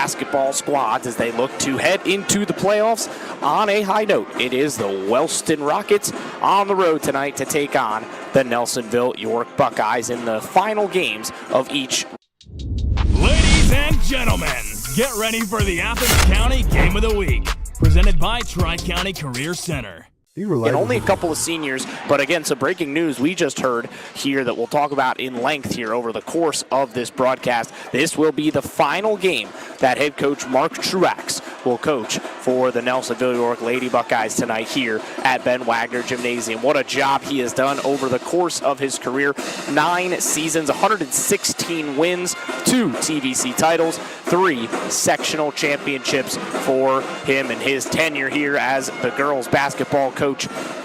basketball squads as they look to head into the playoffs on a high note. It is the Wellston Rockets on the road tonight to take on the Nelsonville-York Buckeyes in the final games of each. Ladies and gentlemen, get ready for the Athens County Game of the Week, presented by Tri-County Career Center. And only a couple of seniors, but again, some breaking news we just heard here that we'll talk about in length here over the course of this broadcast. This will be the final game that head coach Mark Truax will coach for the Nelsonville-York Lady Buckeyes tonight here at Ben Wagner Gymnasium. What a job he has done over the course of his career. 9 seasons, 116 wins, 2 TVC titles, 3 sectional championships for him and his tenure here as the girls basketball coach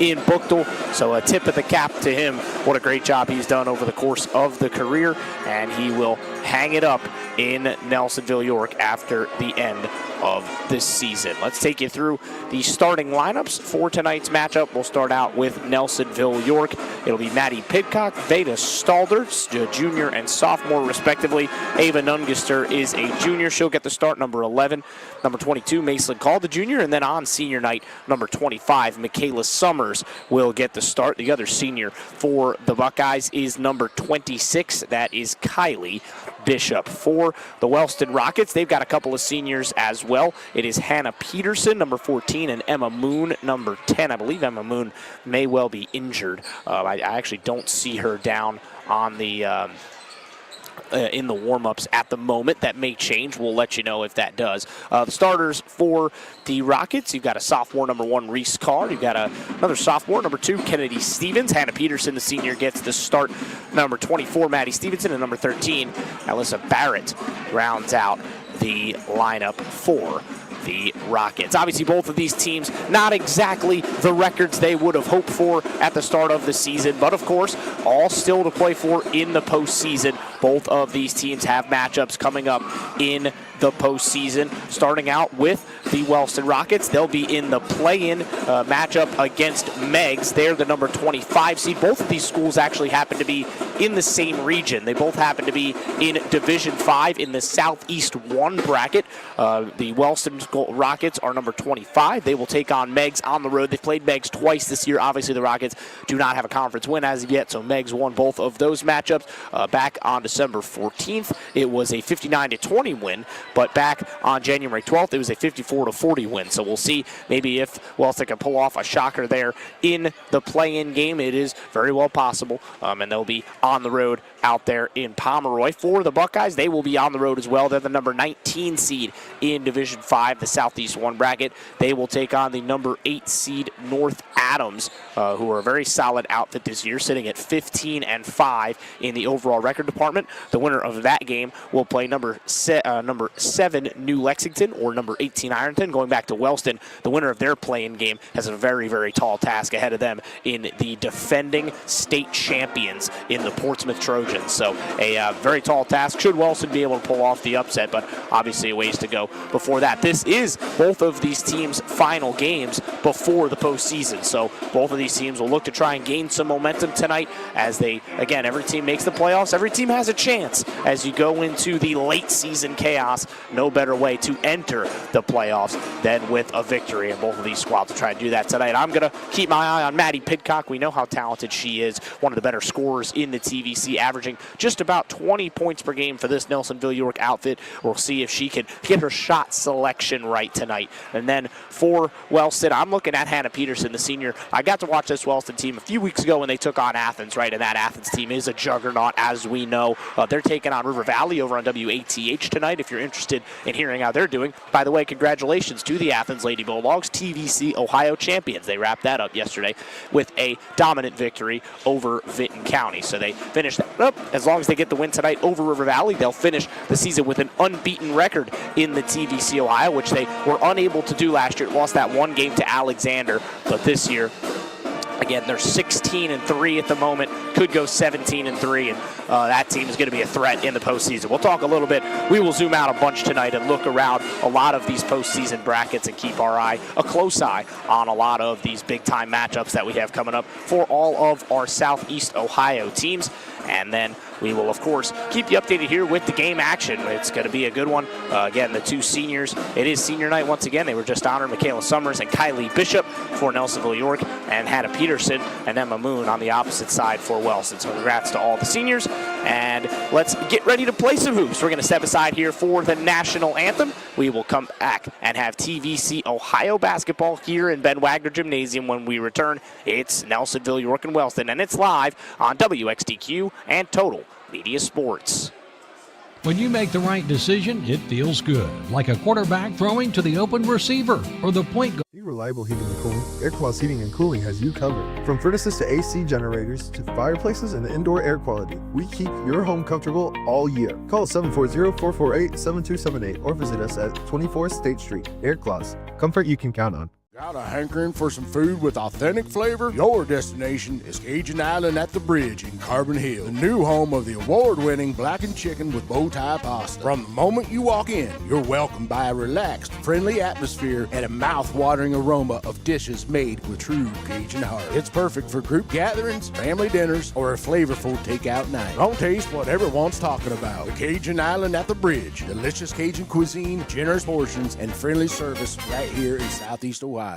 in Buchtel. So a tip of the cap to him. What a great job he's done over the course of the career, and he will hang it up in Nelsonville-York after the end of this season. Let's take you through the starting lineups for tonight's matchup. We'll start out with Nelsonville-York. It'll be Maddie Pidcock, Veda Stalder, junior and sophomore respectively. Ava Nungister is a junior. She'll get the start, number 11. Number 22, Mason Call, the junior. And then on senior night, number 25, Michaela Summers will get the start. The other senior for the Buckeyes is number 26. That is Kylie Bishop. For the Wellston Rockets, they've got a couple of seniors as well. It is Hannah Peterson, number 14, and Emma Moon, number 10. I believe Emma Moon may well be injured. I actually don't see her down on the in the warm-ups at the moment. That may change. We'll let you know if that does. The starters for the Rockets, you've got a sophomore, number 1, Reese Carr. You've got another sophomore, number 2, Kennedy Stevens. Hannah Peterson, the senior, gets the start. Number 24, Maddie Stevenson, and number 13, Alyssa Barrett, rounds out the lineup for the Rockets. Obviously, both of these teams, not exactly the records they would have hoped for at the start of the season, but of course, all still to play for in the postseason. Both of these teams have matchups coming up in the postseason. Starting out with the Wellston Rockets, they'll be in the play-in matchup against Meggs. They're the number 25 seed. Both of these schools actually happen to be in the same region. They both happen to be in Division 5 in the Southeast 1 bracket. The Wellston Rockets are number 25. They will take on Meggs on the road. They've played Meggs twice this year. Obviously, the Rockets do not have a conference win as of yet, so Meggs won both of those matchups back on December 14th. It was a 59-20 win, but back on January 12th, it was a 54-40 win. So we'll see maybe if Wellston can pull off a shocker there in the play-in game. It is very well possible, and they'll be on the road out there in Pomeroy. For the Buckeyes, they will be on the road as well. They're the number 19 seed in Division 5, the Southeast 1 bracket. They will take on the number 8 seed North Adams, who are a very solid outfit this year, sitting at 15-5 in the overall record department. The winner of that game will play number 7 New Lexington or number 18 Ironton. Going back to Wellston, the winner of their play-in game has a very, very tall task ahead of them in the defending state champions in the Portsmouth Trojans. So a very tall task. Should Wellston be able to pull off the upset, but obviously a ways to go before that. This is both of these teams' final games before the postseason. So both of these teams will look to try and gain some momentum tonight as they, again, every team makes the playoffs. Every team has a chance as you go into the late season chaos. No better way to enter the playoffs than with a victory, and both of these squads will try to do that tonight. I'm going to keep my eye on Maddie Pidcock. We know how talented she is, one of the better scorers in the TVC, averaging just about 20 points per game for this Nelsonville-York outfit. We'll see if she can get her shot selection right tonight. And then for Wellston, I'm looking at Hannah Peterson, the senior. I got to watch this Wellston team a few weeks ago when they took on Athens, right? And that Athens team is a juggernaut, as we know. They're taking on River Valley over on WATH tonight, if you're interested in hearing how they're doing. By the way, congratulations to the Athens Lady Bulldogs, TVC Ohio champions. They wrapped that up yesterday with a dominant victory over Vinton County. So they finished that up. As long as they get the win tonight over River Valley, they'll finish the season with an unbeaten record in the TVC Ohio, which they were unable to do last year. Lost that one game to Alexander, but this year, again, they're 16-3 at the moment. Could go 17-3, and that team is going to be a threat in the postseason. We'll talk a little bit. We will zoom out a bunch tonight and look around a lot of these postseason brackets and keep a close eye on a lot of these big-time matchups that we have coming up for all of our Southeast Ohio teams. And then we will, of course, keep you updated here with the game action. It's going to be a good one. Again, the two seniors. It is senior night once again. They were just honored, Michaela Summers and Kylie Bishop for Nelsonville-York, and Hannah Peterson and Emma Moon on the opposite side for Wellston. So congrats to all the seniors, and let's get ready to play some hoops. We're going to step aside here for the national anthem. We will come back and have TVC Ohio basketball here in Ben Wagner Gymnasium when we return. It's Nelsonville-York and Wellston, and it's live on WXTQ and Total Media Sports. When you make the right decision, it feels good, like a quarterback throwing to the open receiver or the point guard. Need reliable heating and cooling? Airclass Heating and Cooling has you covered. From furnaces to AC generators to fireplaces and indoor air quality, we keep your home comfortable all year. Call 740-448-7278 or visit us at 24 State Street. Airclass, comfort you can count on. Got a hankering for some food with authentic flavor? Your destination is Cajun Island at the Bridge in Carbon Hill, the new home of the award-winning blackened chicken with bow tie pasta. From the moment you walk in, you're welcomed by a relaxed, friendly atmosphere and a mouth-watering aroma of dishes made with true Cajun heart. It's perfect for group gatherings, family dinners, or a flavorful takeout night. Don't taste what everyone's talking about. The Cajun Island at the Bridge. Delicious Cajun cuisine, generous portions, and friendly service right here in Southeast Ohio.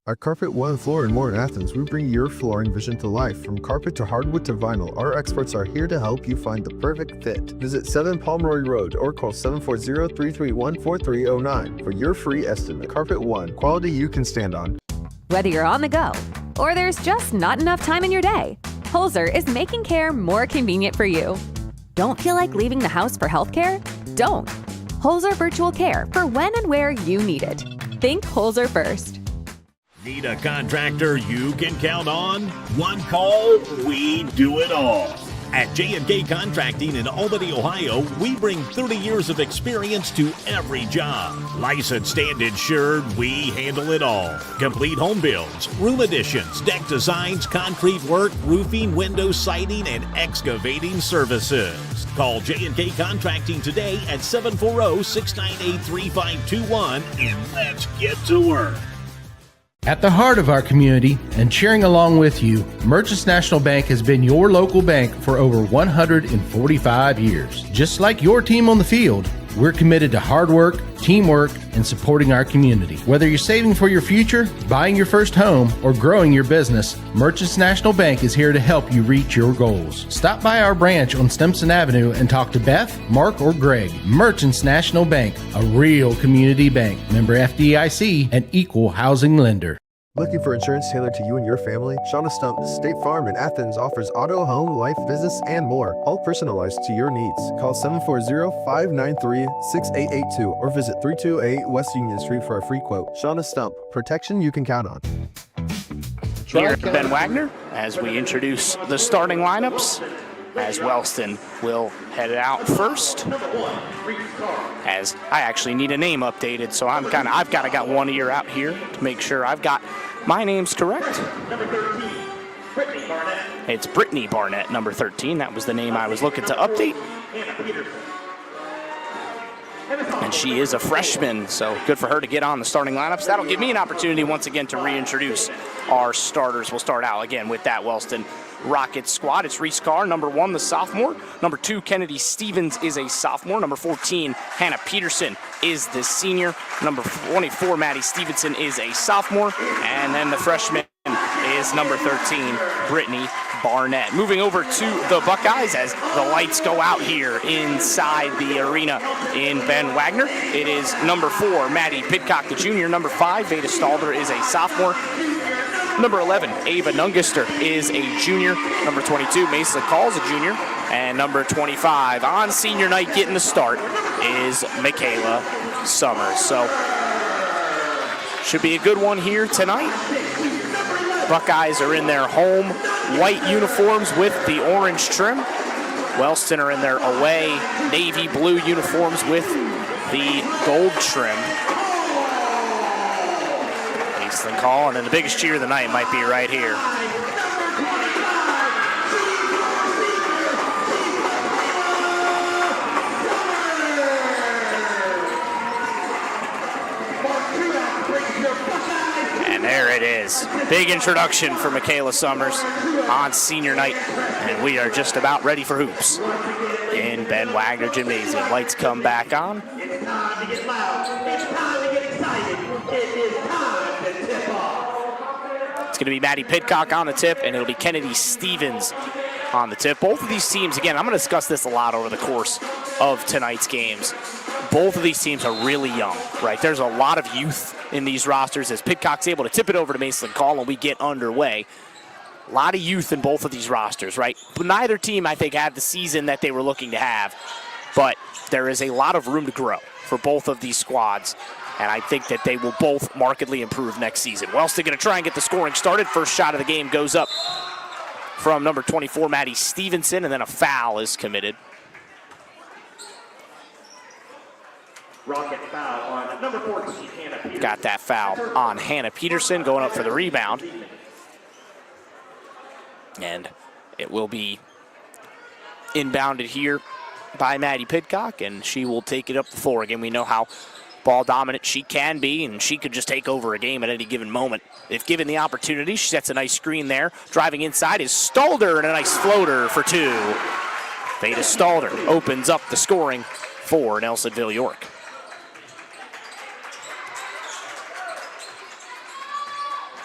At Carpet One Floor and More in Athens, we bring your flooring vision to life. From carpet to hardwood to vinyl, our experts are here to help you find the perfect fit. Visit 7 Pomeroy Road or call 740-331-4309 for your free estimate. Carpet One, quality you can stand on. Whether you're on the go or there's just not enough time in your day, Holzer is making care more convenient for you. Don't feel like leaving the house for healthcare? Don't. Holzer Virtual Care for when and where you need it. Think Holzer first. Need a contractor you can count on? One call, we do it all. At J&K Contracting in Albany, Ohio, we bring 30 years of experience to every job. Licensed and insured, we handle it all. Complete home builds, room additions, deck designs, concrete work, roofing, window siding, and excavating services. Call J&K Contracting today at 740-698-3521 and let's get to work. At the heart of our community and cheering along with you, Merchants National Bank has been your local bank for over 145 years. Just like your team on the field, we're committed to hard work, teamwork, and supporting our community. Whether you're saving for your future, buying your first home, or growing your business, Merchants National Bank is here to help you reach your goals. Stop by our branch on Stimson Avenue and talk to Beth, Mark, or Greg. Merchants National Bank, a real community bank. Member FDIC, an equal housing lender. Looking for insurance tailored to you and your family? Shauna Stump State Farm in Athens offers auto, home, life, business, and more, all personalized to your needs. Call 740-593-6882 or visit 328 West Union Street for a free quote. Shauna Stump, protection you can count on. Here at Ben Wagner, as we introduce the starting lineups, as Wellston will head out first. As I actually need a name updated, so I've got one ear out here to make sure I've got my names correct. It's Brittany Barnett, number 13. That was the name I was looking to update. And she is a freshman, so good for her to get on the starting lineups. That'll give me an opportunity once again to reintroduce our starters. We'll start out again with that Wellston Rockets squad. It's Reese Carr, number 1, the sophomore. Number 2, Kennedy Stevens is a sophomore. Number 14, Hannah Peterson is the senior. Number 24, Maddie Stevenson is a sophomore. And then the freshman is number 13, Brittany Barnett. Moving over to the Buckeyes as the lights go out here inside the arena in Ben Wagner. It is number 4, Maddie Pidcock, the junior. Number 5, Veda Stalder is a sophomore. Number 11, Ava Nungister is a junior. Number 22, Mesa Call's a junior. And number 25, on senior night getting the start, is Michaela Summers. So, should be a good one here tonight. Buckeyes are in their home white uniforms with the orange trim. Wellston are in their away navy blue uniforms with the gold trim. The call, and then the biggest cheer of the night might be right here. And there it is. Big introduction for Michaela Summers on senior night, and we are just about ready for hoops. Ben Wagner Gymnasium. Lights come back on. It's time to get loud. It's time to get excited. It is time to tip off. It's going to be Maddie Pidcock on the tip, and it'll be Kennedy Stevens on the tip. Both of these teams, again, I'm going to discuss this a lot over the course of tonight's games. Both of these teams are really young, right? There's a lot of youth in these rosters as Pidcock's able to tip it over to Mason Call and we get underway. A lot of youth in both of these rosters, right? But neither team, I think, had the season that they were looking to have. But there is a lot of room to grow for both of these squads. And I think that they will both markedly improve next season. Wellston going to try and get the scoring started. First shot of the game goes up from number 24, Maddie Stevenson, and then a foul is committed. Rocket foul on number 14, Hannah Peterson. Got that foul on Hannah Peterson going up for the rebound. And it will be inbounded here by Maddie Pidcock, and she will take it up the floor. Again, we know how ball dominant she can be, and she could just take over a game at any given moment. If given the opportunity, she sets a nice screen there. Driving inside is Stalder, and a nice floater for two. Veda Stalder opens up the scoring for Nelsonville-York.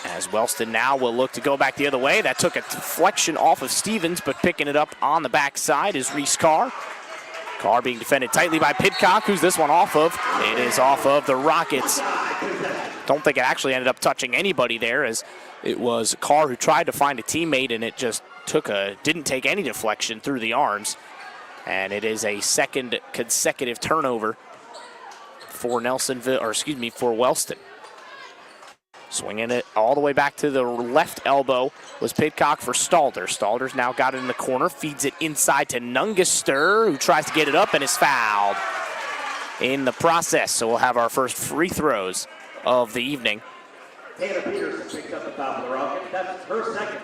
As Wellston now will look to go back the other way. That took a deflection off of Stevens, but picking it up on the backside is Reese Carr. Carr being defended tightly by Pidcock. Who's this one off of? It is off of the Rockets. Don't think it actually ended up touching anybody there, as it was Carr who tried to find a teammate, and it just didn't take any deflection through the arms. And it is a second consecutive turnover for for Wellston. Swinging it all the way back to the left elbow was Pidcock for Stalder. Stalder's now got it in the corner, feeds it inside to Nungaster, who tries to get it up and is fouled in the process. So we'll have our first free throws of the evening. Hannah Peterson picks up the foul for the Rockets. That's her second.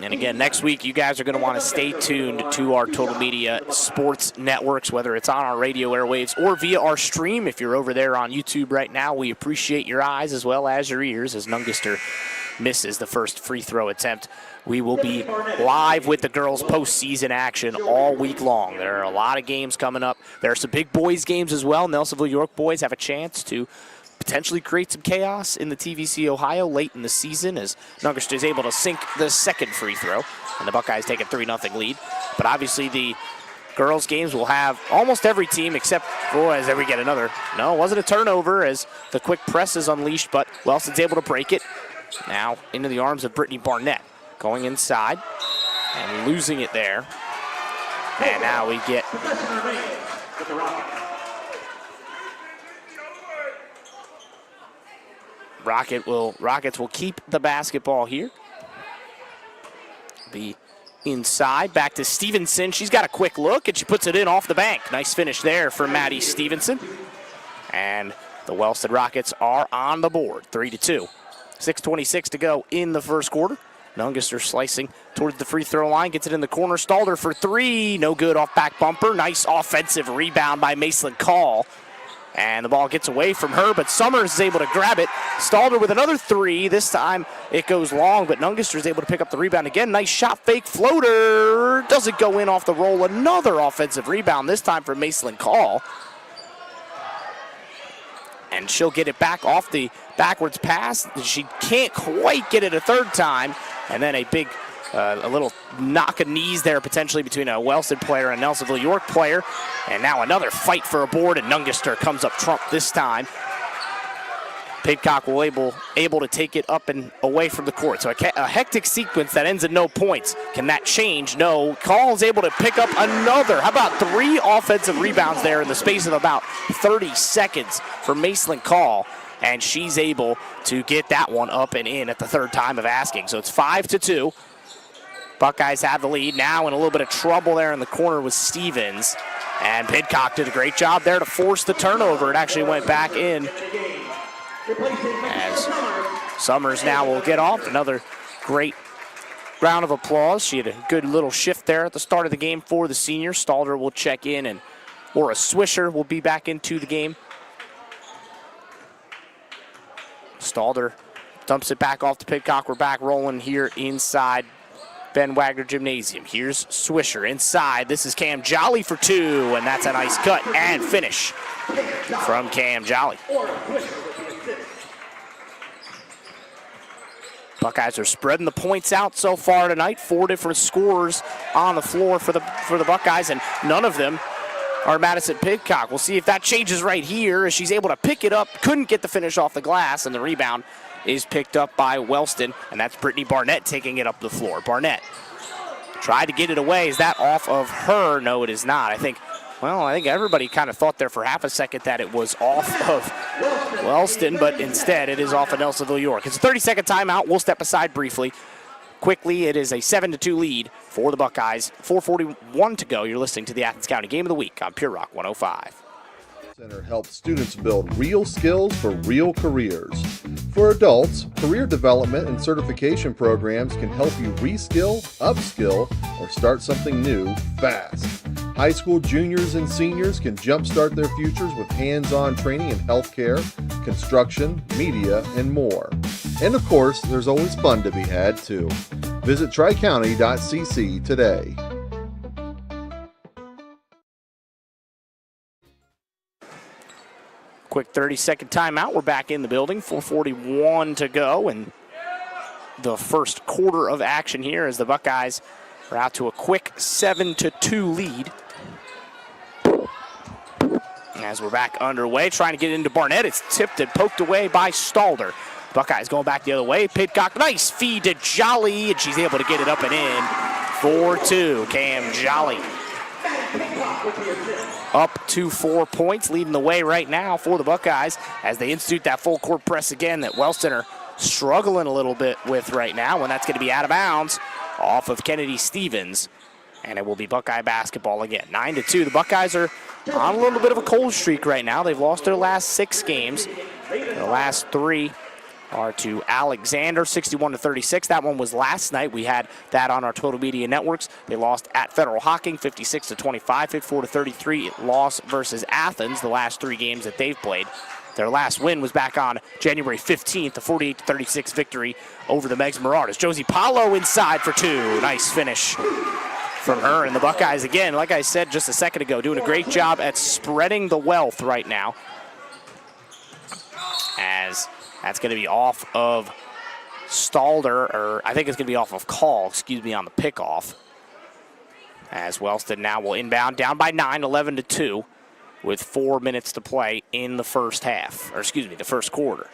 And again, next week, you guys are going to want to stay tuned to our Total Media sports networks, whether it's on our radio airwaves or via our stream. If you're over there on YouTube right now, we appreciate your eyes as well as your ears, as Nungaster misses the first free throw attempt. We will be live with the girls' postseason action all week long. There are a lot of games coming up. There are some big boys games as well. Nelsonville-York boys have a chance to potentially create some chaos in the TVC Ohio late in the season, as Nungaster is able to sink the second free throw, and the Buckeyes take a 3-0 lead. But obviously the girls' games will have almost every team except for, as we get another. No, it wasn't a turnover, as the quick press is unleashed, but Wellston's able to break it. Now into the arms of Brittany Barnett, going inside and losing it there. And now we get Rockets will keep the basketball here. Be inside, back to Stevenson. She's got a quick look, and she puts it in off the bank. Nice finish there for Maddie Stevenson. And the Wellston Rockets are on the board, 3-2. 6:26 to go in the first quarter. Nungaster slicing towards the free throw line, gets it in the corner. Stalder for three, no good, off back bumper. Nice offensive rebound by Mason Call. And the ball gets away from her, but Summers is able to grab it. Stalder with another three. This time it goes long, but Nungaster is able to pick up the rebound again. Nice shot fake floater. Doesn't go in off the roll. Another offensive rebound, this time for Mason Call. And she'll get it back off the backwards pass. She can't quite get it a third time. And then a big, a little knock of knees there potentially between a Wellston player and a Nelsonville-York player. And now another fight for a board, and Nungaster comes up trump this time. Pidcock will able to take it up and away from the court. So a hectic sequence that ends in no points. Can that change? No. Call is able to pick up another. How about three offensive rebounds there in the space of about 30 seconds for Mason Call? And she's able to get that one up and in at the third time of asking. So it's 5-2. Buckeyes have the lead. Now in a little bit of trouble there in the corner with Stevens. And Pidcock did a great job there to force the turnover. It actually went back in. As Summers now will get off. Another great round of applause. She had a good little shift there at the start of the game for the senior. Stalder will check in, and Laura Swisher will be back into the game. Stalder dumps it back off to Pidcock. We're back rolling here inside Ben Wagner Gymnasium. Here's Swisher inside. This is Cam Jolly for two, and that's a nice cut and finish from Cam Jolly. Buckeyes are spreading the points out so far tonight. 4 different scorers on the floor for the Buckeyes, and none of them are Madison Pidcock. We'll see if that changes right here as she's able to pick it up. Couldn't get the finish off the glass, and the rebound is picked up by Wellston, and that's Brittany Barnett taking it up the floor. Barnett tried to get it away. Is that off of her? No, it is not. I think everybody kind of thought there for half a second that it was off of Wellston, but instead it is off of Nelsonville-York. It's a 30-second timeout. We'll step aside briefly. Quickly, it is a 7-2 lead for the Buckeyes. 4:41 to go. You're listening to the Athens County Game of the Week on Pure Rock 105. Center helps students build real skills for real careers. For adults, career development and certification programs can help you reskill, upskill, or start something new fast. High school juniors and seniors can jumpstart their futures with hands-on training in healthcare, construction, media, and more. And of course, there's always fun to be had too. Visit tricounty.cc today. Quick 30-second timeout. We're back in the building. 4:41 to go, and the first quarter of action here as the Buckeyes are out to a quick 7-2 lead. As we're back underway, trying to get into Barnett. It's tipped and poked away by Stalder. Buckeyes going back the other way. Pidcock, nice feed to Jolly, and she's able to get it up and in. 4-2, Cam Jolly. Up to 4 points, leading the way right now for the Buckeyes as they institute that full court press again that Wellston are struggling a little bit with right now, and that's going to be out of bounds off of Kennedy Stevens, and it will be Buckeye basketball again. 9-2. The Buckeyes are on a little bit of a cold streak right now. They've lost their last 6 games. The last 3 are to Alexander, 61-36. That one was last night. We had that on our Total Media Networks. They lost at Federal Hocking, 56-25, 54-33 loss versus Athens, the last 3 games that they've played. Their last win was back on January 15th, a 48-36 victory over the Megs Marauders. Josie Paulo inside for 2. Nice finish from her. And the Buckeyes, again, like I said just a second ago, doing a great job at spreading the wealth right now. As that's going to be off of Stalder, or I think it's going to be off of Call, on the pickoff. As Wellston now will inbound, down by 9, 11-2, with 4 minutes to play in the first half, the first quarter.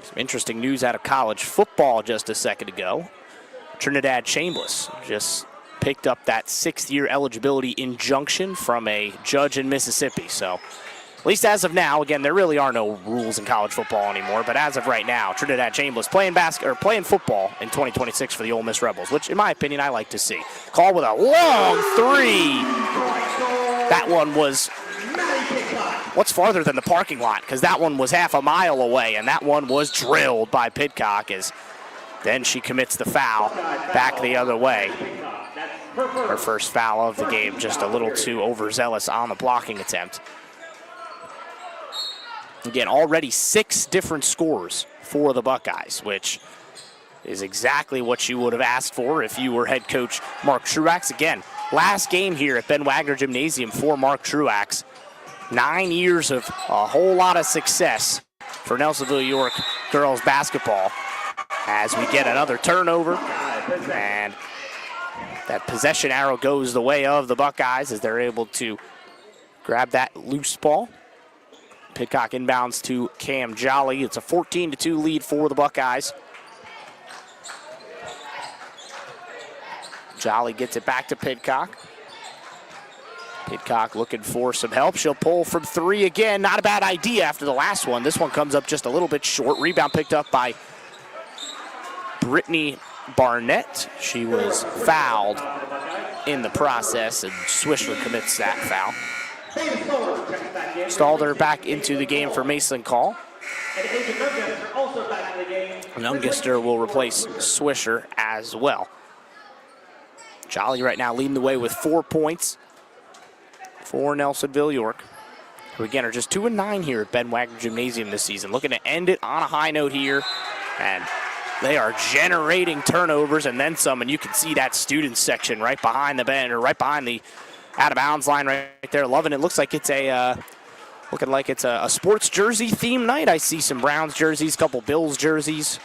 Some interesting news out of college football just a second ago. Trinidad Chambliss just picked up that 6th-year eligibility injunction from a judge in Mississippi, so at least as of now, again, there really are no rules in college football anymore, but as of right now, Trinidad Chambliss playing football in 2026 for the Ole Miss Rebels, which, in my opinion, I like to see. Call with a long 3. That one was, what's farther than the parking lot? Because that one was half a mile away, and that one was drilled by Pidcock as then she commits the foul back the other way. Her first foul of the game, just a little too overzealous on the blocking attempt. Again, already 6 different scores for the Buckeyes, which is exactly what you would have asked for if you were head coach Mark Truax. Again, last game here at Ben Wagner Gymnasium for Mark Truax. 9 years of a whole lot of success for Nelsonville-York girls basketball as we get another turnover. And that possession arrow goes the way of the Buckeyes as they're able to grab that loose ball. Pidcock inbounds to Cam Jolly. It's a 14-2 lead for the Buckeyes. Jolly gets it back to Pidcock. Pidcock looking for some help. She'll pull from 3 again. Not a bad idea after the last one. This one comes up just a little bit short. Rebound picked up by Brittany Barnett. She was fouled in the process, and Swisher commits that foul. Stalder back into the game for Mason Call. Nungister will replace Swisher as well. Jolly right now leading the way with 4 points for Nelsonville-York, who again are just 2-9 here at Ben Wagner Gymnasium this season. Looking to end it on a high note here, and They are generating turnovers and then some, and you can see that student section right behind the bench, or right behind the out-of-bounds line right there. Loving it. Looks like it's looking like it's a sports jersey theme night. I see some Browns jerseys, a couple Bills jerseys.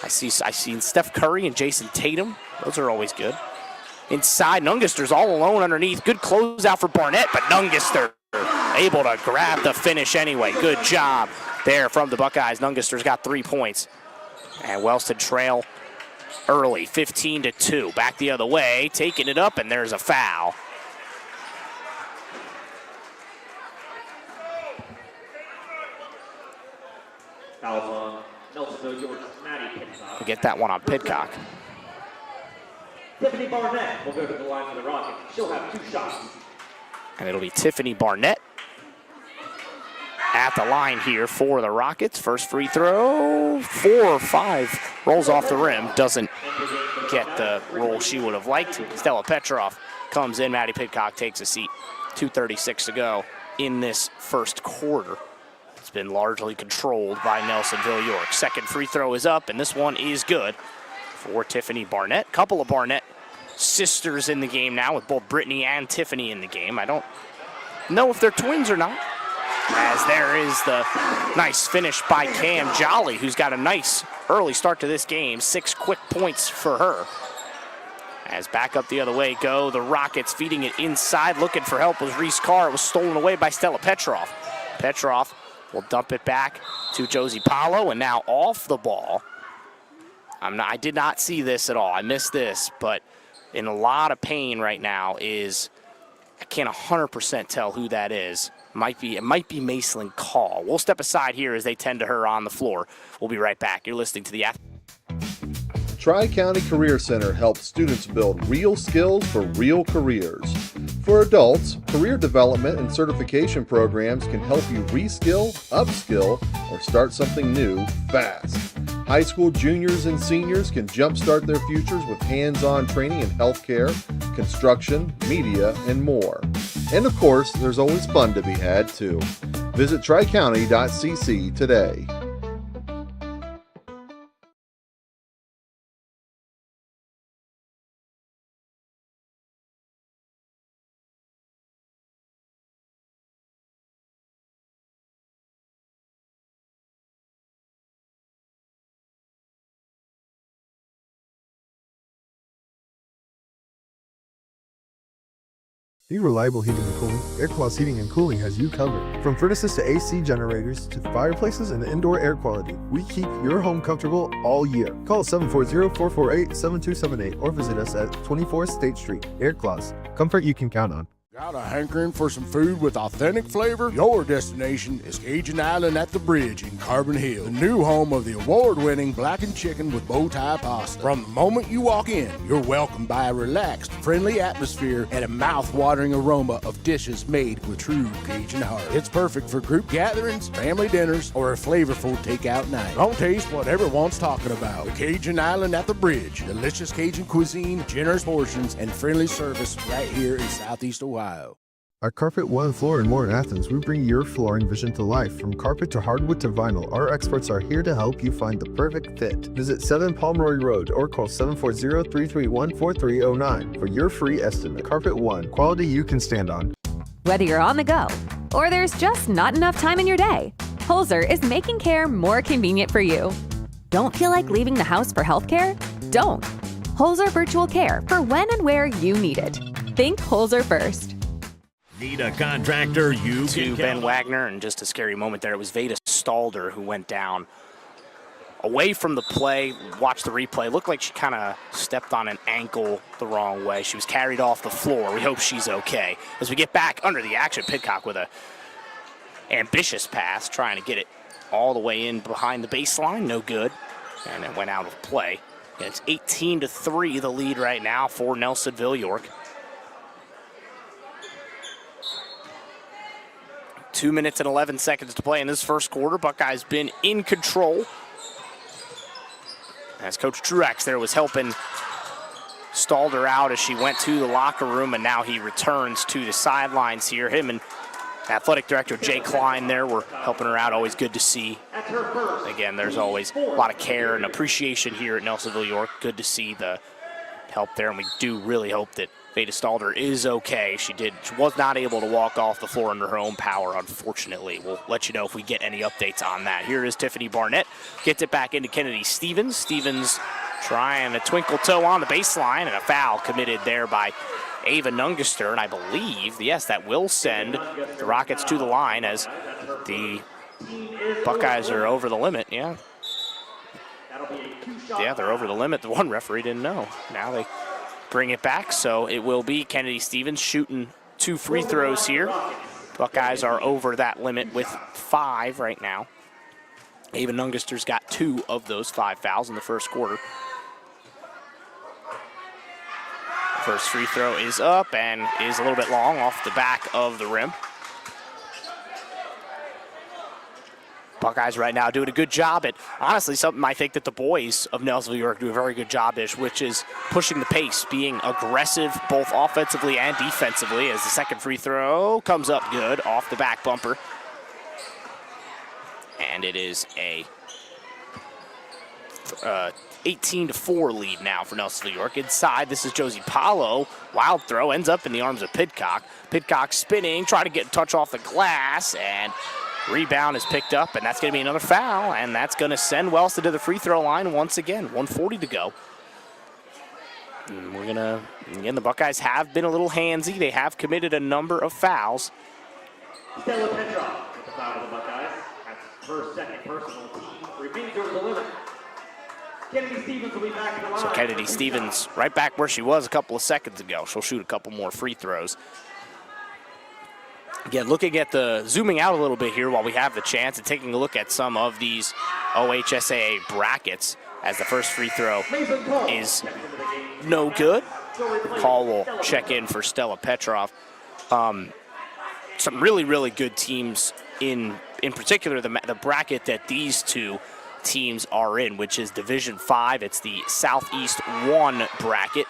I see Steph Curry and Jason Tatum. Those are always good. Inside, Nungaster's all alone underneath. Good closeout for Barnett, but Nungaster able to grab the finish anyway. Good job there from the Buckeyes. Nungaster's got 3 points. And Wellston trail early, 15-2. Back the other way, taking it up, and there's a foul. Fouls on Nelsonville-York, Maddie Pitcock. We'll get that one on Pitcock. Tiffany Barnett will go to the line for the Rockets. She'll have 2 shots. And it'll be Tiffany Barnett at the line here for the Rockets. First free throw, 4 or 5, rolls off the rim. Doesn't get the roll she would have liked. Stella Petrov comes in. Maddie Pitcock takes a seat. 2:36 to go in this first quarter. It's been largely controlled by Nelsonville-York. Second free throw is up, and this one is good for Tiffany Barnett. Couple of Barnett sisters in the game now, with both Brittany and Tiffany in the game. I don't know if they're twins or not, as there is the nice finish by Cam Jolly, who's got a nice early start to this game. 6 quick points for her. As back up the other way go the Rockets, feeding it inside. Looking for help was Reese Carr. It was stolen away by Stella Petrov. Petrov will dump it back to Josie Paulo, and now off the ball. I did not see this at all. I missed this, but in a lot of pain right now is, I can't 100% tell who that is. It might be Macelyn Call. We'll step aside here as they tend to her on the floor. We'll be right back. You're listening to the Tri-County Career Center helps students build real skills for real careers. For adults, career development and certification programs can help you reskill, upskill, or start something new fast. High school juniors and seniors can jumpstart their futures with hands-on training in healthcare, construction, media, and more. And of course, there's always fun to be had too. Visit tricounty.cc today. Need reliable heating and cooling? Airclass Heating and Cooling has you covered. From furnaces to AC generators to fireplaces and indoor air quality, we keep your home comfortable all year. Call 740-448-7278 or visit us at 24 State Street. Airclass, comfort you can count on. Got a hankering for some food with authentic flavor? Your destination is Cajun Island at the Bridge in Carbon Hill, the new home of the award-winning blackened chicken with bow tie pasta. From the moment you walk in, you're welcomed by a relaxed, friendly atmosphere and a mouth-watering aroma of dishes made with true Cajun heart. It's perfect for group gatherings, family dinners, or a flavorful takeout night. Don't taste what everyone's talking about. The Cajun Island at the Bridge. Delicious Cajun cuisine, generous portions, and friendly service right here in Southeast Ohio. At Carpet One Floor and More in Athens, we bring your flooring vision to life. From carpet to hardwood to vinyl, our experts are here to help you find the perfect fit. Visit 7 Pomeroy Road or call 740-331-4309 for your free estimate. Carpet One, quality you can stand on. Whether you're on the go or there's just not enough time in your day, Holzer is making care more convenient for you. Don't feel like leaving the house for healthcare? Don't. Holzer Virtual Care for when and where you need it. Think Holzer first. Need a contractor you to can Ben count Wagner, and just a scary moment there. It was Veda Stalder who went down away from the play. Watch the replay. Looked like she kind of stepped on an ankle the wrong way. She was carried off the floor. We hope she's okay. As we get back under the action, Pitcock with a ambitious pass, trying to get it all the way in behind the baseline. No good, and it went out of play. And it's 18-3 the lead right now for Nelsonville-York. 2 minutes and 11 seconds to play in this first quarter. Buckeyes been in control. As Coach Truax there was helping Stalder out as she went to the locker room, and now he returns to the sidelines here. Him and Athletic Director Jay Klein there were helping her out. Always good to see That's her first. Again, there's always a lot of care and appreciation here at Nelsonville-York. Good to see the help there, and we do really hope that Veda Stalder is okay. She was not able to walk off the floor under her own power, unfortunately. We'll let you know if we get any updates on that. Here is Tiffany Barnett. Gets it back into Kennedy Stevens. Stevens trying a twinkle toe on the baseline, and a foul committed there by Ava Nungaster. And I believe, yes, that will send the Rockets to the line as the Buckeyes are over the limit. Yeah, they're over the limit. The one referee didn't know. Now they bring it back, so it will be Kennedy Stevens shooting 2 free throws here. Buckeyes are over that limit with 5 right now. Ava Nungaster's got 2 of those 5 fouls in the first quarter. First free throw is up and is a little bit long off the back of the rim. Buckeyes right now doing a good job at, honestly, something I think that the boys of Nelsonville-York do a very good job at, which is pushing the pace, being aggressive both offensively and defensively, as the second free throw comes up good off the back bumper. And it is a 18-4 lead now for Nelsonville-York. Inside, this is Josie Paulo. Wild throw, ends up in the arms of Pidcock. Pidcock spinning, trying to get a touch off the glass, and rebound is picked up, and that's going to be another foul, and that's going to send Wellston to the free throw line once again. 1:40 to go. And we're going to, again, the Buckeyes have been a little handsy. They have committed a number of fouls. Stella Petrov with the foul of the Buckeyes. That's her second personal team. Remains over the limit. Kennedy Stevens will be back in the line. So Kennedy Stevens right back where she was a couple of seconds ago. She'll shoot a couple more free throws. Again, looking at zooming out a little bit here while we have the chance and taking a look at some of these OHSAA brackets, as the first free throw is no good. Call will check in for Stella Petrov. Some really, really good teams in particular the bracket that these two teams are in, which is Division 5. It's the Southeast 1 bracket.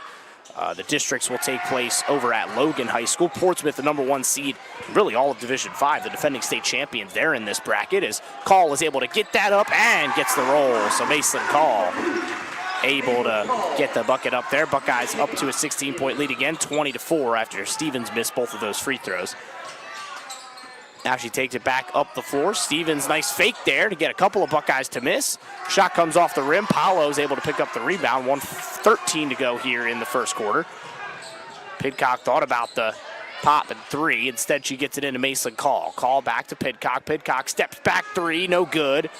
The districts will take place over at Logan High School. Portsmouth, the #1 seed, really all of Division 5, the defending state champions, they're in this bracket, as Call is able to get that up and gets the roll. So Mason Call able to get the bucket up there. Buckeyes up to a 16-point lead again, 20-4 after Stevens missed both of those free throws. Now she takes it back up the floor. Stevens, nice fake there to get a couple of Buckeyes to miss. Shot comes off the rim. Paulo's able to pick up the rebound. 1:13 to go here in the first quarter. Pidcock thought about the pop and 3. Instead, she gets it into Mason Call. Call back to Pidcock. Pidcock steps back 3, no good.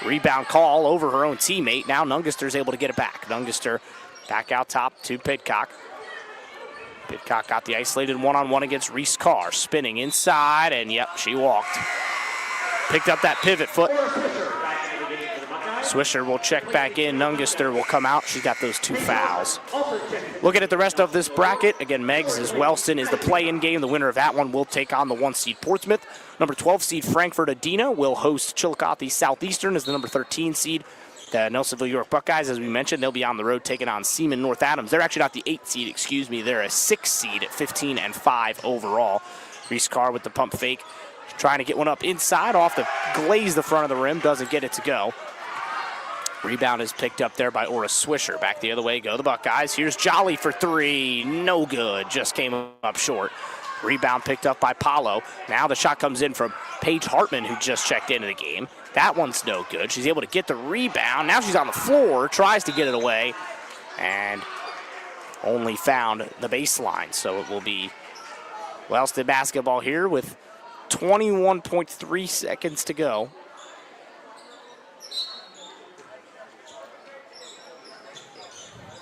Rebound Call over her own teammate. Now Nungaster's able to get it back. Nungaster back out top to Pidcock. Pidcock got the isolated one-on-one against Reese Carr. Spinning inside, and yep, she walked. Picked up that pivot foot. Swisher will check back in. Nungaster will come out. She's got those 2 fouls. Looking at the rest of this bracket, again, Meg's is Wellston is the play-in game. The winner of that one will take on the 1 seed Portsmouth. Number 12 seed Frankfurt Adena will host Chillicothe Southeastern as the number 13 seed. The Nelsonville-York Buckeyes, as we mentioned, they'll be on the road taking on Seaman North Adams. They're actually not the 8 seed, excuse me. They're a 6 seed at 15-5 overall. Reese Carr with the pump fake, trying to get one up inside off the glaze the front of the rim, doesn't get it to go. Rebound is picked up there by Ora Swisher. Back the other way go the Buckeyes. Here's Jolly for 3, no good, just came up short. Rebound picked up by Paulo. Now the shot comes in from Paige Hartman, who just checked into the game. That one's no good. She's able to get the rebound. Now she's on the floor, tries to get it away, and only found the baseline. So it will be Wellston basketball here with 21.3 seconds to go.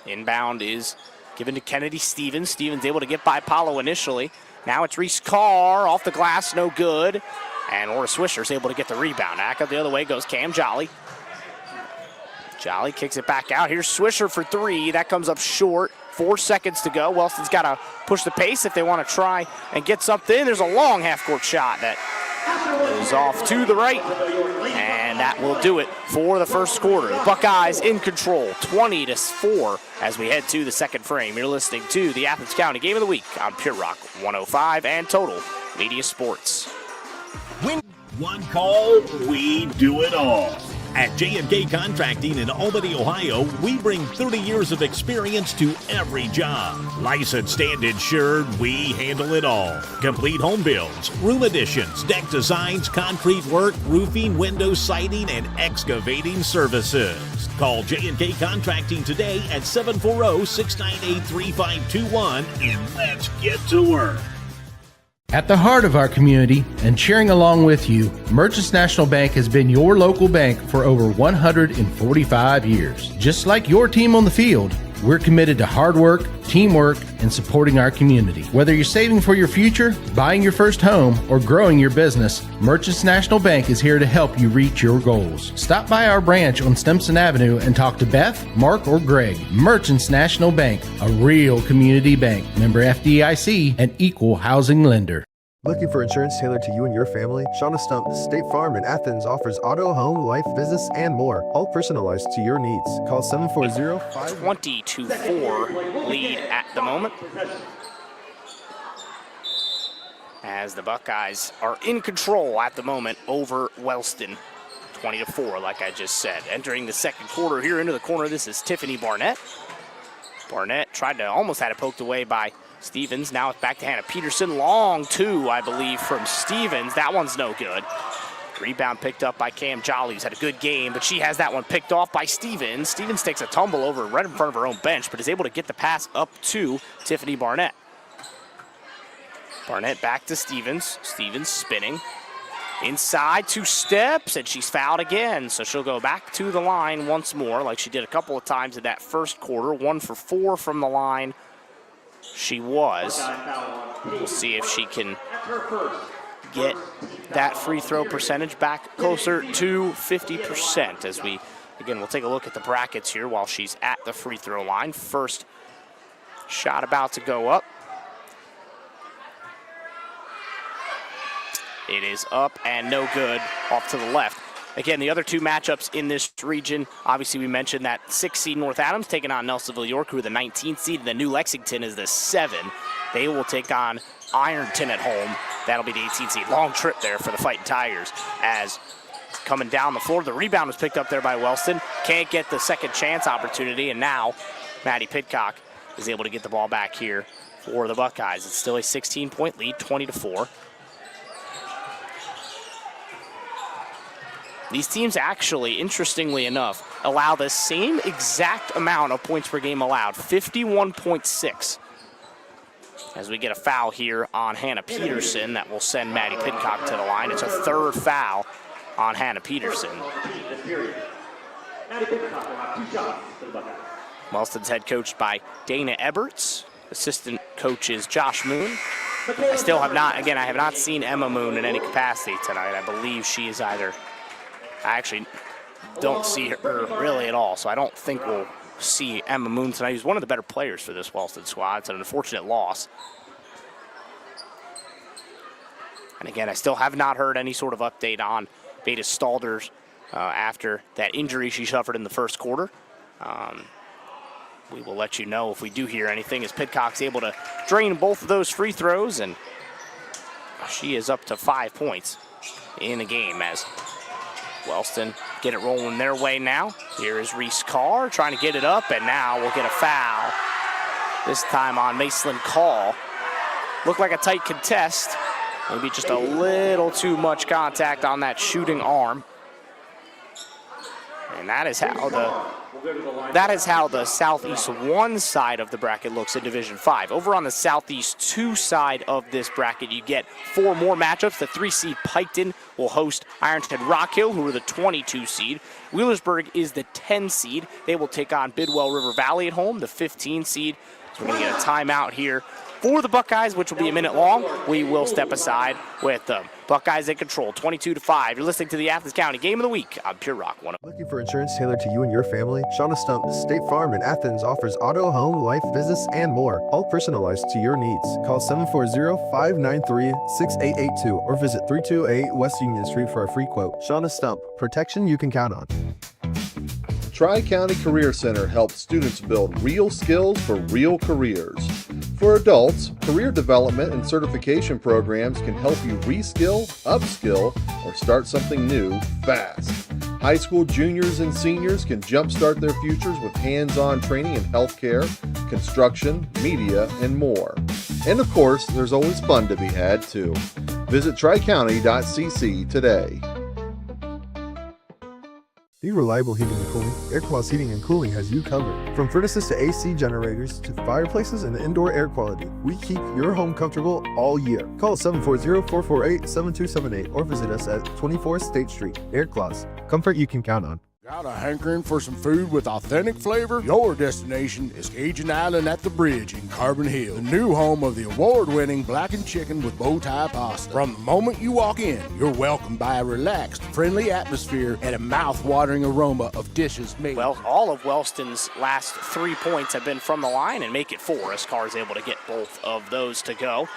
Inbound is given to Kennedy Stevens. Stevens able to get by Paulo initially. Now it's Reese Carr off the glass, no good. And Ora Swisher's able to get the rebound. Back up the other way goes Cam Jolly. Jolly kicks it back out. Here's Swisher for 3. That comes up short. 4 seconds to go. Wellston's got to push the pace if they want to try and get something. There's a long half-court shot that goes off to the right. And that will do it for the first quarter. The Buckeyes in control, 20-4 as we head to the second frame. You're listening to the Athens County Game of the Week on Pure Rock 105 and Total Media Sports. Win one call, we do it all. At J&K Contracting in Albany, Ohio, we bring 30 years of experience to every job. Licensed and insured, we handle it all. Complete home builds, room additions, deck designs, concrete work, roofing, window siding, and excavating services. Call J&K Contracting today at 740-698-3521 and let's get to work. At the heart of our community and cheering along with you, Merchants National Bank has been your local bank for over 145 years. Just like your team on the field, we're committed to hard work, teamwork, and supporting our community. Whether you're saving for your future, buying your first home, or growing your business, Merchants National Bank is here to help you reach your goals. Stop by our branch on Stimson Avenue and talk to Beth, Mark, or Greg. Merchants National Bank, a real community bank. Member FDIC, an equal housing lender. Looking for insurance tailored to you and your family? Shauna Stump State Farm in Athens offers auto, home, life, business, and more, all personalized to your needs. Call 740-5... 20-4 lead at the moment, as the Buckeyes are in control at the moment over Wellston. 20-4, like I just said. Entering the second quarter here into the corner, this is Tiffany Barnett. Barnett almost had it poked away by Stevens. Now it's back to Hannah Peterson. Long two, I believe, from Stevens. That one's no good. Rebound picked up by Cam Jolly, who's had a good game, but she has that one picked off by Stevens. Stevens takes a tumble over right in front of her own bench, but is able to get the pass up to Tiffany Barnett. Barnett back to Stevens. Stevens spinning. Inside, 2 steps, and she's fouled again. So she'll go back to the line once more, like she did a couple of times in that first quarter. 1 for 4 from the line. She was. We'll see if she can get that free throw percentage back closer to 50% as we'll take a look at the brackets here while she's at the free throw line. First shot about to go up. It is up and no good, off to the left. Again, the other 2 matchups in this region, obviously we mentioned that 6 seed North Adams taking on Nelsonville-York, who are the 19th seed, and the New Lexington is the 7. They will take on Ironton at home. That'll be the 18th seed. Long trip there for the Fighting Tigers as coming down the floor. The rebound was picked up there by Wellston. Can't get the second chance opportunity, and now Maddie Pidcock is able to get the ball back here for the Buckeyes. It's still a 16-point lead, 20-4. These teams actually, interestingly enough, allow the same exact amount of points per game allowed, 51.6. As we get a foul here on Hannah Peterson, that will send Maddie Pidcock to the line. It's a 3rd foul on Hannah Peterson. Wellston's head coached by Dana Eberts. Assistant coach is Josh Moon. I have not seen Emma Moon in any capacity tonight. I believe she is I actually don't see her really at all, so I don't think we'll see Emma Moon tonight. She's one of the better players for this Wellston squad. It's an unfortunate loss. And again, I still have not heard any sort of update on Beta Stalders after that injury she suffered in the first quarter. We will let you know if we do hear anything, as Pidcock's able to drain both of those free throws, and she is up to 5 points in the game as Wellston get it rolling their way now. Here is Reese Carr trying to get it up, and now we'll get a foul. This time on Macelyn Call. Looked like a tight contest. Maybe just a little too much contact on that shooting arm. And that is how the Southeast 1 side of the bracket looks in Division 5. Over on the Southeast 2 side of this bracket, you get 4 more matchups. The 3 seed Piketon will host Ironton Rock Hill, who are the 22 seed. Wheelersburg is the 10 seed. They will take on Bidwell River Valley at home, the 15 seed. So we're going to get a timeout here for the Buckeyes, which will be a minute long. We will step aside with them. Buckeyes in control, 22-5. You're listening to the Athens County Game of the Week on Pure Rock 1. Looking for insurance tailored to you and your family? Shauna Stump State Farm in Athens offers auto, home, life, business, and more, all personalized to your needs. Call 740-593-6882 or visit 328 West Union Street for a free quote. Shauna Stump, protection you can count on. Tri-County Career Center helps students build real skills for real careers. For adults, career development and certification programs can help you reskill, upskill, or start something new fast. High school juniors and seniors can jumpstart their futures with hands-on training in healthcare, construction, media, and more. And of course, there's always fun to be had too. Visit tricounty.cc today. Need reliable heating and cooling? Airclass Heating and Cooling has you covered. From furnaces to AC generators to fireplaces and indoor air quality, we keep your home comfortable all year. Call 740-448-7278 or visit us at 24 State Street. Airclass, comfort you can count on. Got a hankering for some food with authentic flavor? Your destination is Cajun Island at the Bridge in Carbon Hill, the new home of the award-winning blackened chicken with bow tie pasta. From the moment you walk in, you're welcomed by a relaxed, friendly atmosphere and a mouth-watering aroma of dishes made. Well, all of Wellston's last 3 points have been from the line and make it 4 as Carr is able to get both of those to go.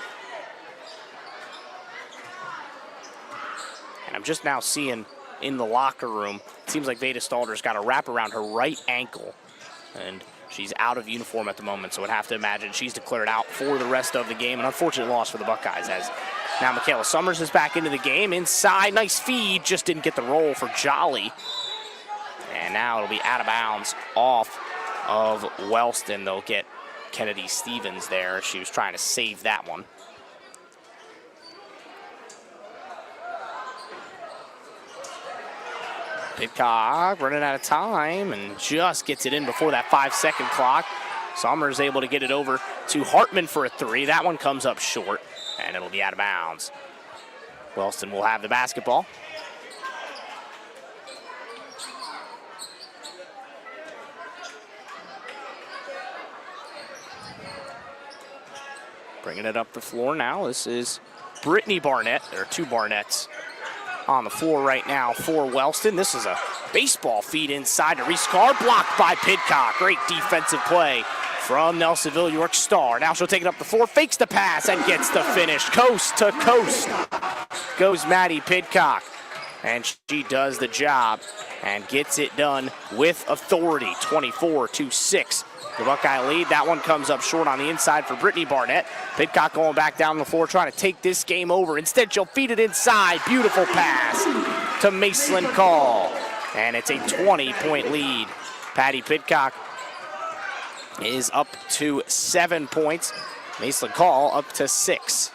And I'm just now seeing in the locker room, it seems like Veda Stalder's got a wrap around her right ankle, and she's out of uniform at the moment, so I'd have to imagine she's declared out for the rest of the game. An unfortunate loss for the Buckeyes, as now Michaela Summers is back into the game. Inside, nice feed, just didn't get the roll for Jolly. And now it'll be out of bounds off of Wellston. They'll get Kennedy Stevens there. She was trying to save that one. Pidcock running out of time and just gets it in before that 5-second clock. Summers able to get it over to Hartman for a 3. That one comes up short, and it'll be out of bounds. Wellston will have the basketball. Bringing it up the floor now. This is Brittany Barnett. There are 2 Barnetts on the floor right now for Wellston. This is a baseball feed inside to Reese Carr, blocked by Pidcock. Great defensive play from Nelsonville-York star. Now she'll take it up the floor, fakes the pass, and gets the finish. Coast to coast goes Maddie Pidcock, and she does the job and gets it done with authority. 24-6. The Buckeye lead. That one comes up short on the inside for Brittany Barnett. Pidcock going back down the floor, trying to take this game over. Instead, she'll feed it inside. Beautiful pass to Macelyn Call. And it's a 20-point lead. Patty Pidcock is up to 7 points. Macelyn Call up to 6.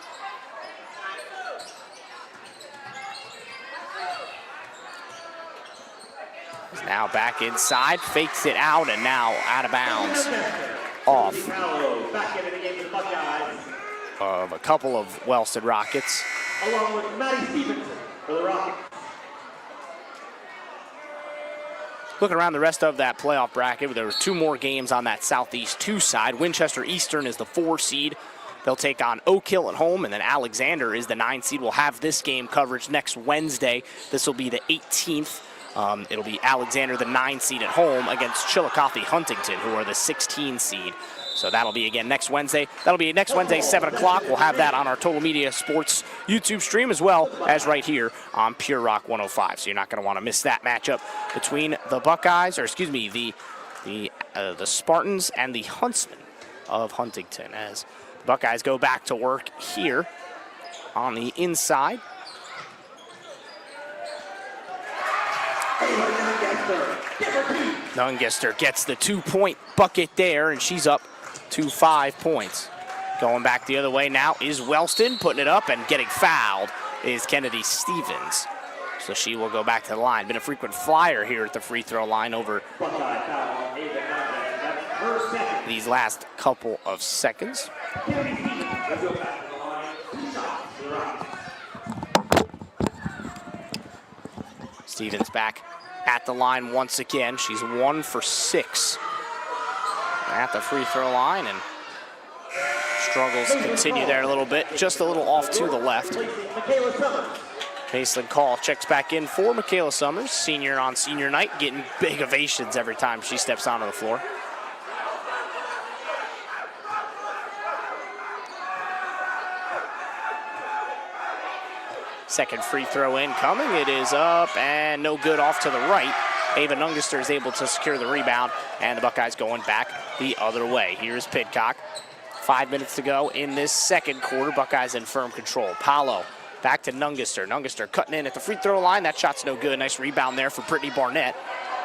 Now back inside, fakes it out, and now out of bounds off of a couple of Wellston Rockets. Along with Maddie Stevenson for the Rockets. Looking around the rest of that playoff bracket, there were 2 more games on that Southeast 2 side. Winchester Eastern is the 4 seed. They'll take on Oak Hill at home, and then Alexander is the 9 seed. We'll have this game coverage next Wednesday. This will be the 18th. It'll be Alexander, the 9 seed at home, against Chillicothe Huntington, who are the 16 seed. So that'll be again next Wednesday. That'll be next Wednesday, 7 o'clock. We'll have that on our Total Media Sports YouTube stream, as well as right here on Pure Rock 105. So you're not going to want to miss that matchup between the Buckeyes, or excuse me, the Spartans and the Huntsmen of Huntington, as the Buckeyes go back to work here on the inside. Nungester gets the 2-point bucket there, and she's up to 5 points. Going back the other way now is Wellston, putting it up, and getting fouled is Kennedy Stevens. So she will go back to the line. Been a frequent flyer here at the free throw line over these last couple of seconds. Stevens back at the line once again. She's 1 for 6 at the free throw line, and struggles continue there a little bit, just a little off to the left. Macelyn Call checks back in for Michaela Summers, senior on senior night, getting big ovations every time she steps onto the floor. Second free throw in coming. It is up and no good, off to the right. Ava Nungester is able to secure the rebound, and the Buckeyes going back the other way. Here's Pidcock. 5 minutes to go in this second quarter. Buckeyes in firm control. Paolo Back to Nungister. Nungister cutting in at the free throw line. That shot's no good. Nice rebound there for Brittany Barnett.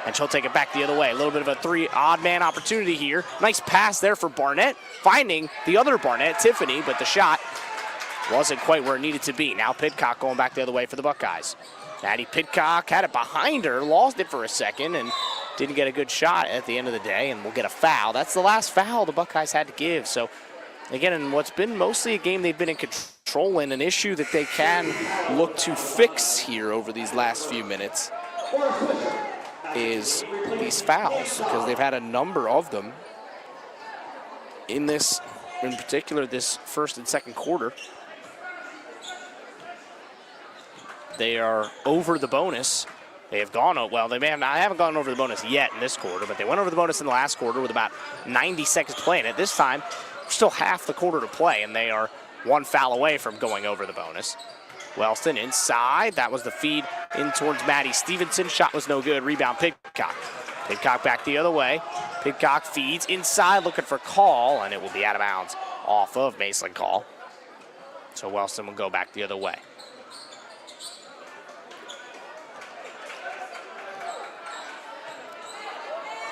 And she'll take it back the other way. A little bit of a three odd man opportunity here. Nice pass there for Barnett, finding the other Barnett, Tiffany, but the shot wasn't quite where it needed to be. Now Pidcock going back the other way for the Buckeyes. Maddie Pidcock had it behind her, lost it for a second, and didn't get a good shot at the end of the day, and will get a foul. That's the last foul the Buckeyes had to give. So, again, in what's been mostly a game they've been in control in, an issue that they can look to fix here over these last few minutes is these fouls, because they've had a number of them in this, in particular, this first and second quarter. They are over the bonus. They have gone, well, they haven't gone over the bonus yet in this quarter, but they went over the bonus in the last quarter with about 90 seconds playing it. This time, still half the quarter to play, and they are one foul away from going over the bonus. Wellston inside. That was the feed in towards Maddie Stevenson. Shot was no good. Rebound, Pidcock. Pidcock back the other way. Pidcock feeds inside, looking for call, and it will be out of bounds off of Mason Call. So Wellston will go back the other way.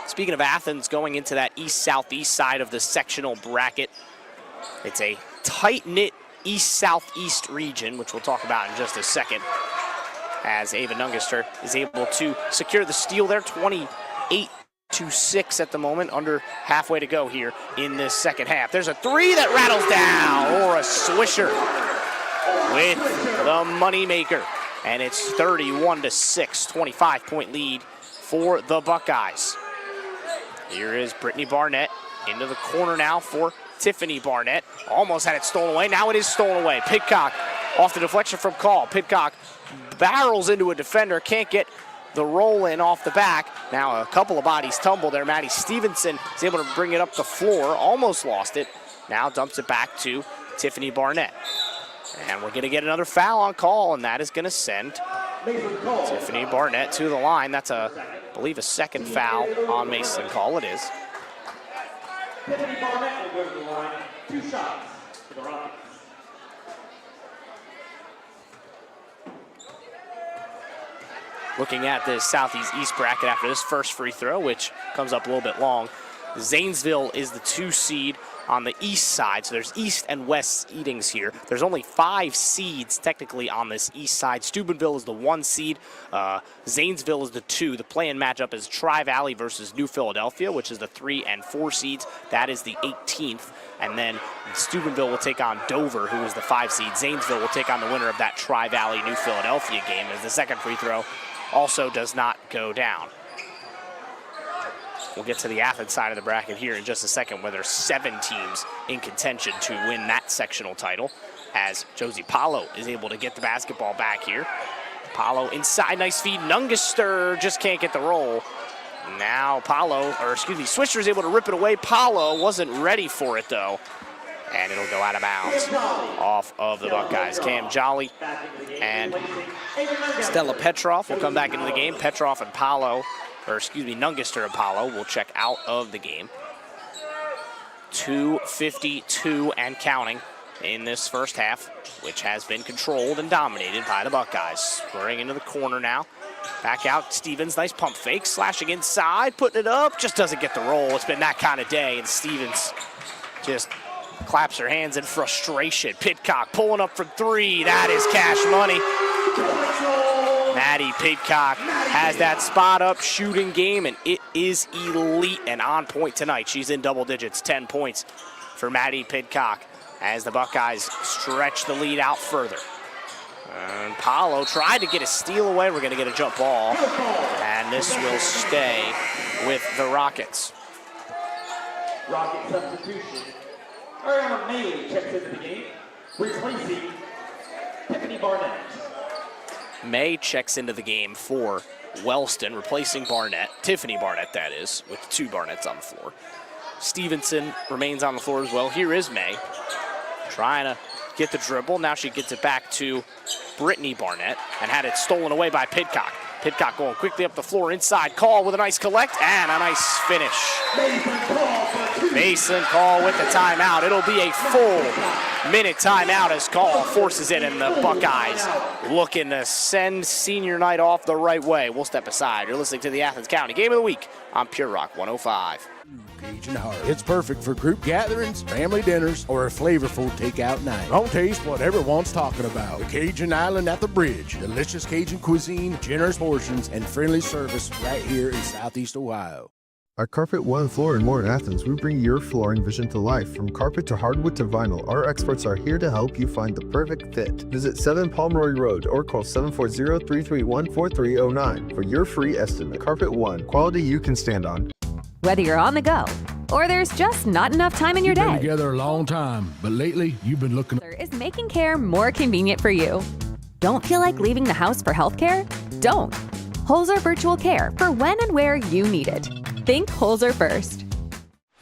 Speaking of Athens, going into that east-southeast side of the sectional bracket, it's a tight-knit east-southeast region, which we'll talk about in just a second, as Ava Nungister is able to secure the steal there, 28-6 at the moment, under halfway to go here in this second half. There's a three that rattles down, or a swisher with the moneymaker, and it's 31-6, 25-point lead for the Buckeyes. Here is Brittany Barnett into the corner now for Tiffany Barnett. Almost had it stolen away. Now it is stolen away. Pidcock off the deflection from Call. Pidcock barrels into a defender. Can't get the roll in off the back. Now a couple of bodies tumble there. Maddie Stevenson is able to bring it up the floor. Almost lost it. Now dumps it back to Tiffany Barnett. And we're going to get another foul on Call, and that is going to send Tiffany Barnett to the line. That's I believe a second foul on Mason Call. It is. Tiffany Barnett will go to the line. 2 shots for the Rockets. Looking at the southeast bracket after this first free throw, which comes up a little bit long. Zanesville is the 2 seed on the east side, so there's east and west seedings here. There's only 5 seeds technically on this east side. Steubenville is the 1 seed. Zanesville is the 2. The play-in matchup is Tri-Valley versus New Philadelphia, which is the 3 and 4 seeds. That is the 18th. And then Steubenville will take on Dover, who is the 5 seed. Zanesville will take on the winner of that Tri-Valley New Philadelphia game, as the second free throw also does not go down. We'll get to the Athens side of the bracket here in just a second, where there's 7 teams in contention to win that sectional title, as Josie Paulo is able to get the basketball back here. Paulo inside, nice feed. Nungister just can't get the roll. Now Swisher is able to rip it away. Paulo wasn't ready for it though, and it'll go out of bounds off of the Buckeyes. Cam Jolly and Stella Petroff will come back into the game. Petroff and Nungister and Paulo will check out of the game. 2:52 and counting in this first half, which has been controlled and dominated by the Buckeyes. Squaring into the corner now. Back out, Stevens, nice pump fake, slashing inside, putting it up, just doesn't get the roll. It's been that kind of day, and Stevens just claps her hands in frustration. Pidcock pulling up from 3, that is cash money. Maddie Pidcock has that spot-up shooting game, and it is elite and on point tonight. She's in double digits, 10 points for Maddie Pidcock as the Buckeyes stretch the lead out further. And Paulo tried to get a steal away. We're going to get a jump ball, and this will stay with the Rockets. Rocket substitution. Ariana Maley checks into the game, replacing Tiffany Barnett. May checks into the game for Wellston, replacing Barnett. Tiffany Barnett, that is, with 2 Barnetts on the floor. Stevenson remains on the floor as well. Here is May, trying to get the dribble. Now she gets it back to Brittany Barnett and had it stolen away by Pidcock. Pidcock going quickly up the floor inside. Call with a nice collect and a nice finish. Mason call with the timeout. It'll be a full minute timeout as Call forces it, and the Buckeyes looking to send senior night off the right way. We'll step aside. You're listening to the Athens County Game of the Week on Pure Rock 105. Cajun Heart. It's perfect for group gatherings, family dinners, or a flavorful takeout night. Don't taste what everyone's talking about. The Cajun Island at the Bridge. Delicious Cajun cuisine, generous portions, and friendly service right here in Southeast Ohio. At Carpet One Floor and More in Athens, we bring your flooring vision to life. From carpet to hardwood to vinyl, our experts are here to help you find the perfect fit. Visit 7 Pomeroy Road or call 740-331-4309 for your free estimate. Carpet One, quality you can stand on. Whether you're on the go or there's just not enough time in your We've been day, together a long time, but lately you've been looking. Holzer is making care more convenient for you. Don't feel like leaving the house for healthcare? Don't. Holzer Virtual Care for when and where you need it. Think Holzer first.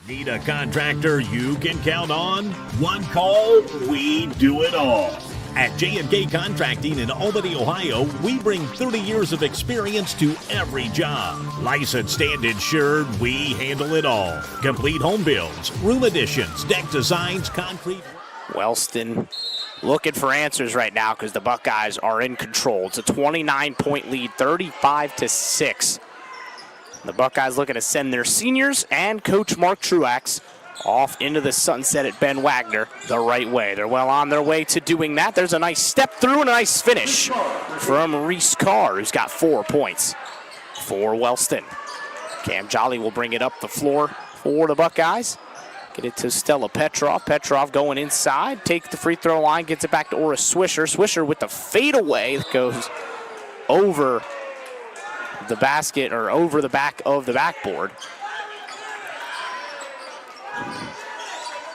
Need a contractor you can count on? One call, we do it all. At J&K Contracting in Albany, Ohio, we bring 30 years of experience to every job. Licensed and insured, we handle it all. Complete home builds, room additions, deck designs, concrete. Wellston looking for answers right now because the Buckeyes are in control. It's a 29-point lead, 35-6. The Buckeyes looking to send their seniors and Coach Mark Truax off into the sunset at Ben Wagner the right way. They're well on their way to doing that. There's a nice step through and a nice finish from Reese Carr, who's got 4 points for Wellston. Cam Jolly will bring it up the floor for the Buckeyes. Get it to Stella Petrov. Petrov going inside, take the free throw line, gets it back to Ora Swisher. Swisher with the fadeaway that goes over the basket or over the back of the backboard.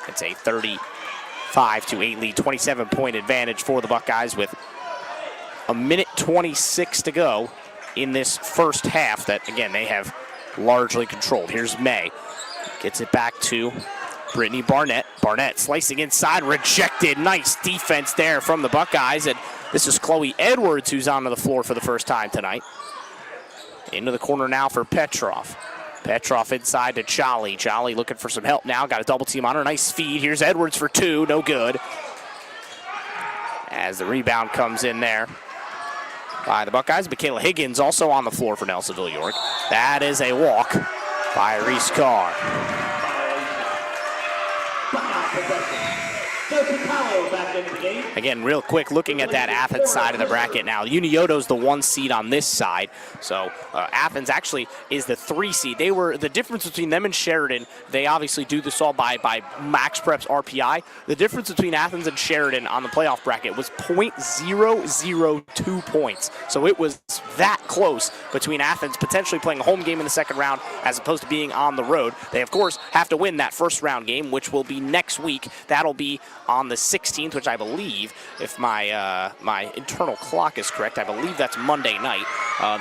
It's a 35-8 lead, 27-point advantage for the Buckeyes with a minute 26 to go in this first half that, again, they have largely controlled. Here's May. Gets it back to Brittany Barnett. Barnett slicing inside, rejected. Nice defense there from the Buckeyes. And this is Chloe Edwards who's onto the floor for the first time tonight. Into the corner now for Petrov. Petrov inside to Jolly. Jolly looking for some help now. Got a double team on her. Nice feed. Here's Edwards for 2. No good. As the rebound comes in there by the Buckeyes. Michaela Higgins also on the floor for Nelsonville-York. That is a walk by Reese Carr. Again, real quick, looking at that Athens side of the bracket now. Unioto's the 1 seed on this side. So Athens actually is the 3 seed. They were the difference between them and Sheridan. They obviously do this all by Max Prep's RPI. The difference between Athens and Sheridan on the playoff bracket was .002 points. So it was that close between Athens potentially playing a home game in the second round as opposed to being on the road. They, of course, have to win that first round game, which will be next week. That'll be on the 16th, which I believe, if my my internal clock is correct, I believe that's Monday night.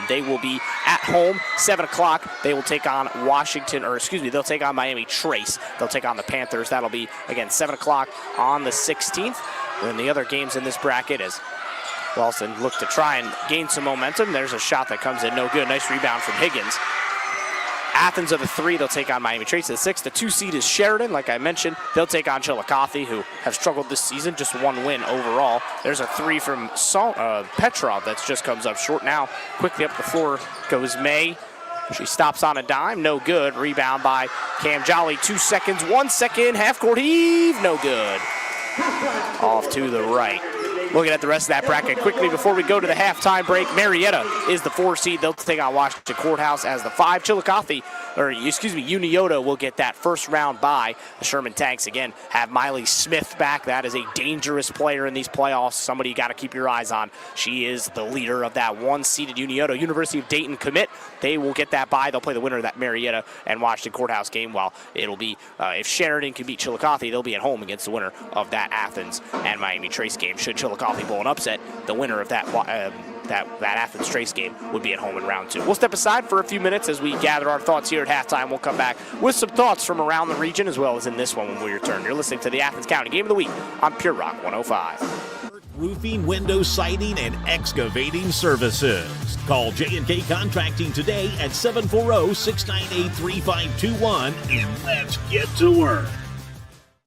They will be at home, 7 o'clock. They will take on they'll take on Miami Trace. They'll take on the Panthers. That'll be, again, 7 o'clock on the 16th. And the other games in this bracket is Wellston look to try and gain some momentum. There's a shot that comes in, no good. Nice rebound from Higgins. Athens are the 3. They'll take on Miami Trace. The 6. The 2 seed is Sheridan, like I mentioned. They'll take on Chillicothe, who have struggled this season, just 1 win overall. There's a 3 from Petrov that just comes up short now. Quickly up the floor goes May. She stops on a dime, no good. Rebound by Cam Jolly. 2 seconds, 1 second, half-court heave, no good. Off to the right. Looking at the rest of that bracket quickly before we go to the halftime break, Marietta is the 4 seed. They'll take on Washington Courthouse as the 5. Unioto will get that first round bye. The Sherman Tanks, again, have Miley Smith back. That is a dangerous player in these playoffs, somebody you got to keep your eyes on. She is the leader of that 1-seeded Unioto. University of Dayton commit. They will get that bye. They'll play the winner of that Marietta and Washington Courthouse game, while it'll be, if Sheridan can beat Chillicothe, they'll be at home against the winner of that Athens and Miami Trace game. Should Chillicothe pull an upset, the winner of that Athens Trace game would be at home in round 2. We'll step aside for a few minutes as we gather our thoughts here at halftime. We'll come back with some thoughts from around the region as well as in this one when we return. You're listening to the Athens County Game of the Week on Pure Rock 105. roofing, window siding, and excavating services. Call J&K Contracting today at 740-698-3521 and let's get to work.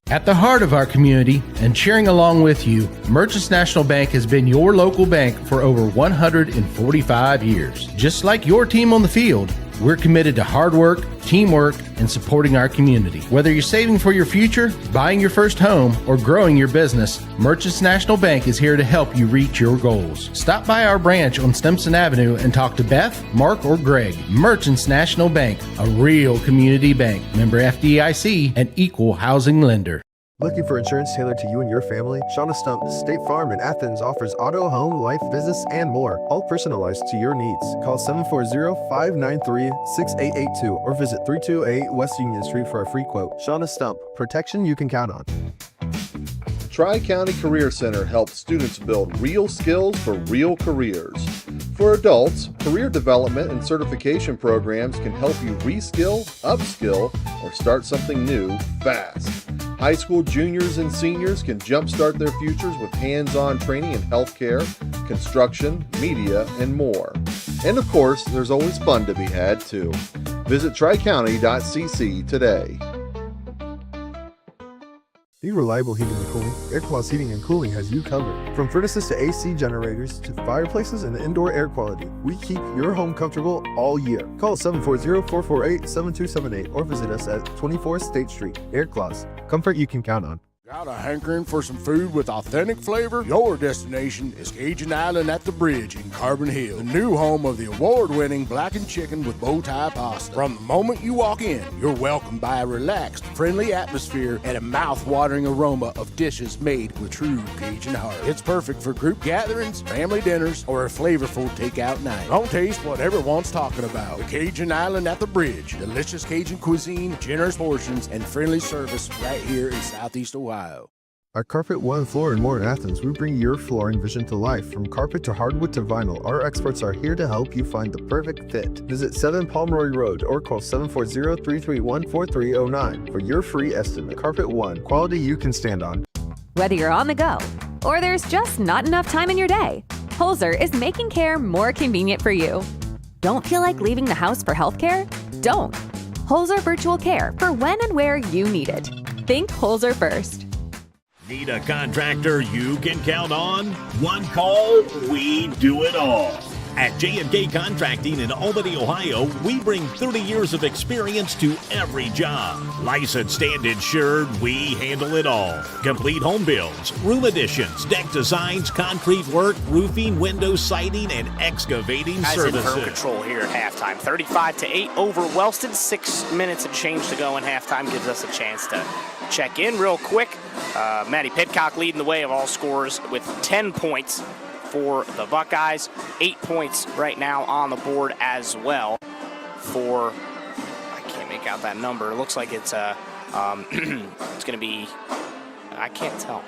At the heart of our community and cheering along with you, Merchants National Bank has been your local bank for over 145 years. Just like your team on the field, we're committed to hard work, teamwork, and supporting our community. Whether you're saving for your future, buying your first home, or growing your business, Merchants National Bank is here to help you reach your goals. Stop by our branch on Stimson Avenue and talk to Beth, Mark, or Greg. Merchants National Bank, a real community bank. Member FDIC, an equal housing lender. Looking for insurance tailored to you and your family? Shauna Stump State Farm in Athens offers auto, home, life, business, and more, all personalized to your needs. Call 740-593-6882 or visit 328 West Union Street for a free quote. Shauna Stump, protection you can count on. Tri-County Career Center helps students build real skills for real careers. For adults, career development and certification programs can help you reskill, upskill, or start something new fast. High school juniors and seniors can jumpstart their futures with hands-on training in healthcare, construction, media, and more. And of course, there's always fun to be had too. Visit tricounty.cc today. Need reliable heating and cooling? Airclass Heating and Cooling has you covered. From furnaces to AC generators to fireplaces and indoor air quality, we keep your home comfortable all year. Call 740-448-7278 or visit us at 24 State Street. Airclass, comfort you can count on. Got a hankering for some food with authentic flavor? Your destination is Cajun Island at the Bridge in Carbon Hill, the new home of the award-winning blackened chicken with bow tie pasta. From the moment you walk in, you're welcomed by a relaxed, friendly atmosphere and a mouth-watering aroma of dishes made with true Cajun heart. It's perfect for group gatherings, family dinners, or a flavorful takeout night. Don't taste what everyone's talking about. The Cajun Island at the Bridge. Delicious Cajun cuisine, generous portions, and friendly service right here in Southeast Ohio. At Carpet One Floor and More in Athens, we bring your flooring vision to life. From carpet to hardwood to vinyl, our experts are here to help you find the perfect fit. Visit 7 Pomeroy Road or call 740-331-4309 for your free estimate. Carpet One, quality you can stand on. Whether you're on the go or there's just not enough time in your day, Holzer is making care more convenient for you. Don't feel like leaving the house for healthcare? Don't. Holzer Virtual Care for when and where you need it. Think Holzer first. Need a contractor you can count on? One call, we do it all. At J&K Contracting in Albany, Ohio, we bring 30 years of experience to every job. Licensed and insured, we handle it all. Complete home builds, room additions, deck designs, concrete work, roofing, window siding, and excavating services. As in control here at halftime. 35-8 over Wellston. 6 minutes and change to go in halftime gives us a chance to check in real quick. Maddie Pitcock leading the way of all scorers with 10 points for the Buckeyes. 8 points right now on the board as well for, I can't make out that number. It looks like it's it's going to be, I can't tell.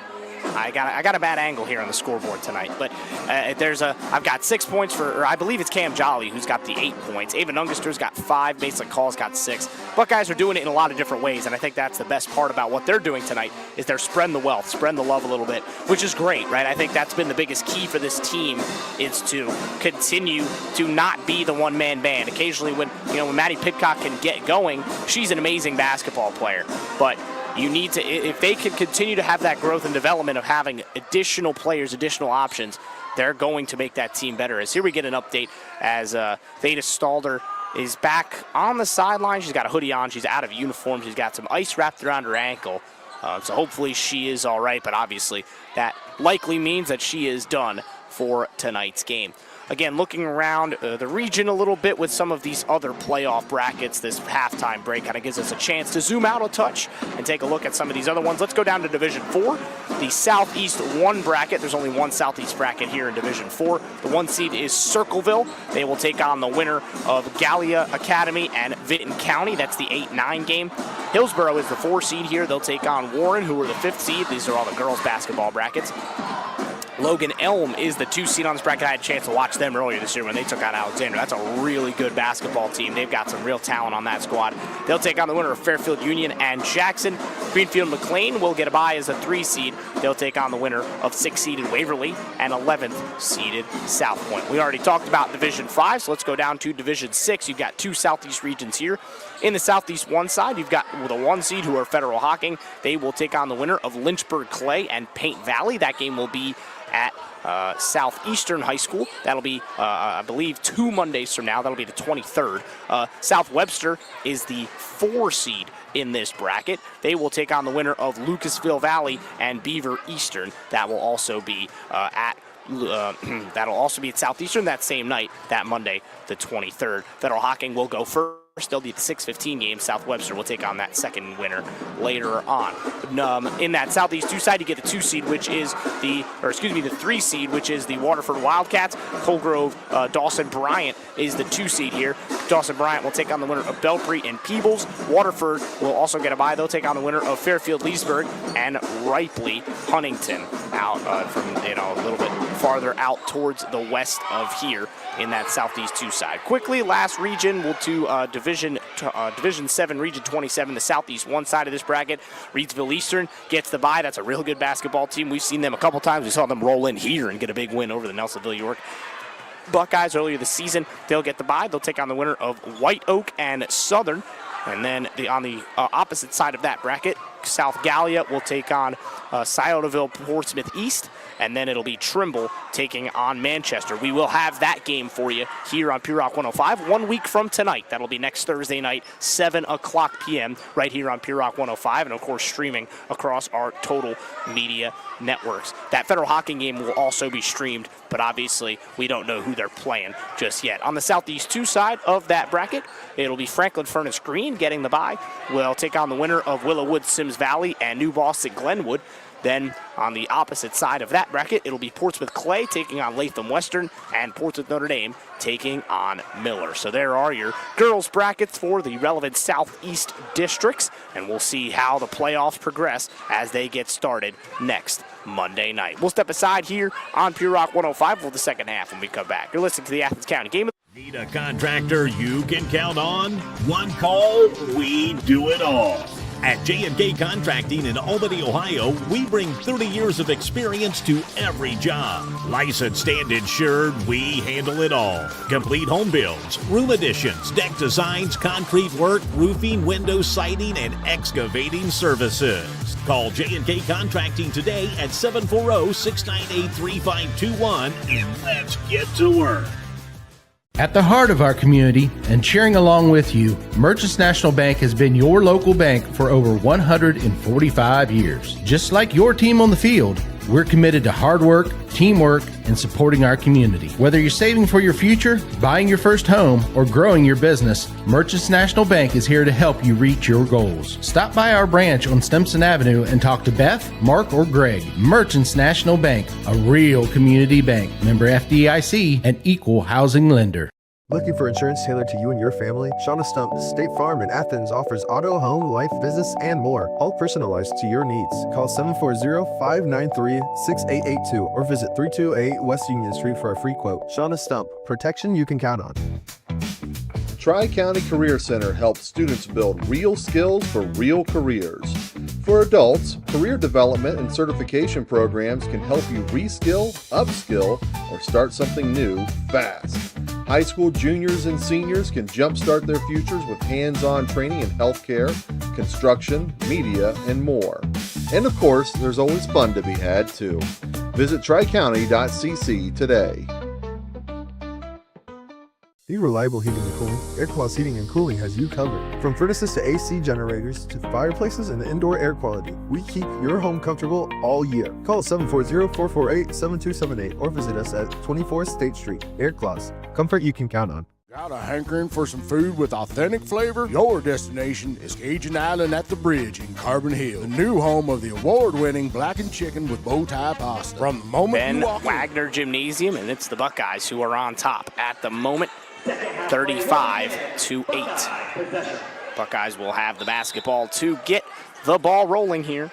I got a bad angle here on the scoreboard tonight, but I've got 6 points or I believe it's Cam Jolly who's got the 8 points. Ava Nungester's got 5, Mason Call's got 6. Buckeyes are doing it in a lot of different ways, and I think that's the best part about what they're doing tonight is they're spreading the wealth, spreading the love a little bit, which is great, right? I think that's been the biggest key for this team is to continue to not be the one-man band. Occasionally when Maddie Pitcock can get going, she's an amazing basketball player, but you need to, if they can continue to have that growth and development of having additional players, additional options, they're going to make that team better. As here we get an update as Theda Stalder is back on the sideline. She's got a hoodie on. She's out of uniform. She's got some ice wrapped around her ankle. So hopefully she is all right, but obviously that likely means that she is done for tonight's game. Again, looking around the region a little bit with some of these other playoff brackets, this halftime break kind of gives us a chance to zoom out a touch and take a look at some of these other ones. Let's go down to Division 4, the Southeast 1 bracket. There's only one Southeast bracket here in Division 4. The 1 seed is Circleville. They will take on the winner of Gallia Academy and Vinton County. That's the 8-9 game. Hillsborough is the 4 seed here. They'll take on Warren, who are the 5th seed. These are all the girls' basketball brackets. Logan Elm is the 2 seed on this bracket. I had a chance to watch them earlier this year when they took out Alexander. That's a really good basketball team. They've got some real talent on that squad. They'll take on the winner of Fairfield Union and Jackson. Greenfield McLean will get a bye as a 3 seed. They'll take on the winner of 6-seeded Waverly and 11th seeded South Point. We already talked about Division 5, so let's go down to Division 6. You've got 2 Southeast regions here. In the Southeast 1 side, you've got the 1 seed who are Federal Hocking. They will take on the winner of Lynchburg Clay and Paint Valley. That game will be at Southeastern High School. That'll be, I believe, 2 Mondays from now. That'll be the 23rd. South Webster is the 4 seed in this bracket. They will take on the winner of Lucasville Valley and Beaver Eastern. That will also be that'll also be at Southeastern that same night, that Monday, the 23rd. Federal Hocking will go first. They'll be at the 6:15 game. South Webster will take on that second winner later on. In that Southeast 2 side, you get the 2 seed, which is the 3 seed, which is the Waterford Wildcats. Colgrove Dawson Bryant is the 2 seed here. Dawson Bryant will take on the winner of Belpre and Peebles. Waterford will also get a bye. They'll take on the winner of Fairfield Leesburg and Ripley Huntington out from a little bit farther out towards the west of here in that Southeast 2 side. Quickly, last region, we'll to Division 7, Region 27, the Southeast 1 side of this bracket. Reedsville Eastern gets the bye. That's a real good basketball team. We've seen them a couple times. We saw them roll in here and get a big win over the Nelsonville-York Buckeyes earlier this season. They'll get the bye. They'll take on the winner of White Oak and Southern. And then on the opposite side of that bracket, South Gallia will take on Sciotoville Portsmouth East, and then it'll be Trimble taking on Manchester. We will have that game for you here on Pure Rock 105 1 week from tonight. That'll be next Thursday night, 7 o'clock p.m. right here on Pure Rock 105, and of course streaming across our total media networks. That Federal Hocking game will also be streamed, but obviously we don't know who they're playing just yet. On the Southeast 2 side of that bracket, it'll be Franklin Furnace Green getting the bye. We'll take on the winner of Willowwood Sims Valley and New Boston Glenwood. Then on the opposite side of that bracket, it'll be Portsmouth Clay taking on Latham Western and Portsmouth Notre Dame taking on Miller. So there are your girls brackets for the relevant Southeast districts, and we'll see how the playoffs progress as they get started next Monday night. We'll step aside here on Pure Rock 105 for the second half when we come back. You're listening to the Athens County Game. Need a contractor you can count on? One call, we do it all. At J&K Contracting in Albany, Ohio, we bring 30 years of experience to every job. Licensed and insured, we handle it all. Complete home builds, room additions, deck designs, concrete work, roofing, window siding, and excavating services. Call J&K Contracting today at 740-698-3521 and let's get to work. At the heart of our community and cheering along with you, Merchants National Bank has been your local bank for over 145 years. Just like your team on the field, we're committed to hard work, teamwork, and supporting our community. Whether you're saving for your future, buying your first home, or growing your business, Merchants National Bank is here to help you reach your goals. Stop by our branch on Stimson Avenue and talk to Beth, Mark, or Greg. Merchants National Bank, a real community bank. Member FDIC, an equal housing lender. Looking for insurance tailored to you and your family? Shauna Stump State Farm in Athens offers auto, home, life, business, and more, all personalized to your needs. Call 740-593-6882 or visit 328 West Union Street for a free quote. Shauna Stump, protection you can count on. Tri-County Career Center helps students build real skills for real careers. For adults, career development and certification programs can help you reskill, upskill, or start something new fast. High school juniors and seniors can jumpstart their futures with hands-on training in healthcare, construction, media, and more. And of course, there's always fun to be had too. Visit tricounty.cc today. Need reliable heating and cooling? Airclass Heating and Cooling has you covered. From furnaces to AC generators to fireplaces and indoor air quality, we keep your home comfortable all year. Call 740-448-7278 or visit us at 24 State Street. Airclass, comfort you can count on. Got a hankering for some food with authentic flavor? Your destination is Cajun Island at the Bridge in Carbon Hill, the new home of the award-winning blackened chicken with bow tie pasta. From the moment you walk Wagner Gymnasium, and it's the Buckeyes who are on top at the moment, 35-8. Buckeyes will have the basketball to get the ball rolling here.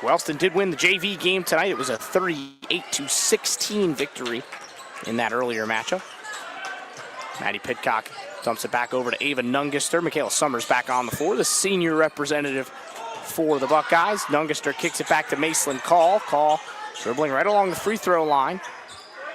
Wellston did win the JV game tonight. It was a 38-16 victory in that earlier matchup. Maddie Pitcock dumps it back over to Ava Nungister. Michaela Summers back on the floor, the senior representative for the Buckeyes. Nungister kicks it back to Macelyn Call. Call dribbling right along the free throw line.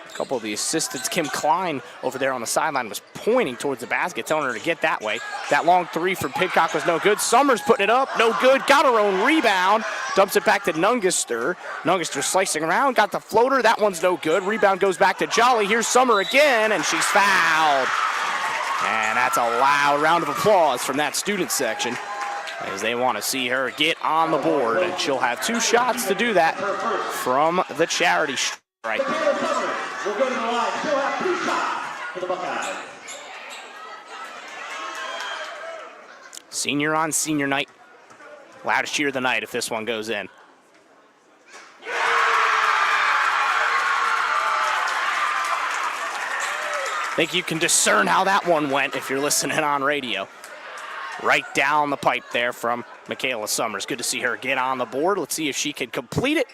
A couple of the assistants, Kim Klein over there on the sideline, was pointing towards the basket, telling her to get that way. That long three from Pitcock was no good. Summers putting it up, no good. Got her own rebound. Dumps it back to Nungister. Nungister slicing around, got the floater. That one's no good. Rebound goes back to Jolly. Here's Summer again, and she's fouled. And that's a loud round of applause from that student section as they want to see her get on the board, and she'll have 2 shots to do that from the charity strike. Will go to the line. She'll have 2 shots for the Buckeyes. Senior on senior night. Loudest cheer of the night if this one goes in. I think you can discern how that one went if you're listening on radio. Right down the pipe there from Michaela Summers. Good to see her get on the board. Let's see if she can complete it.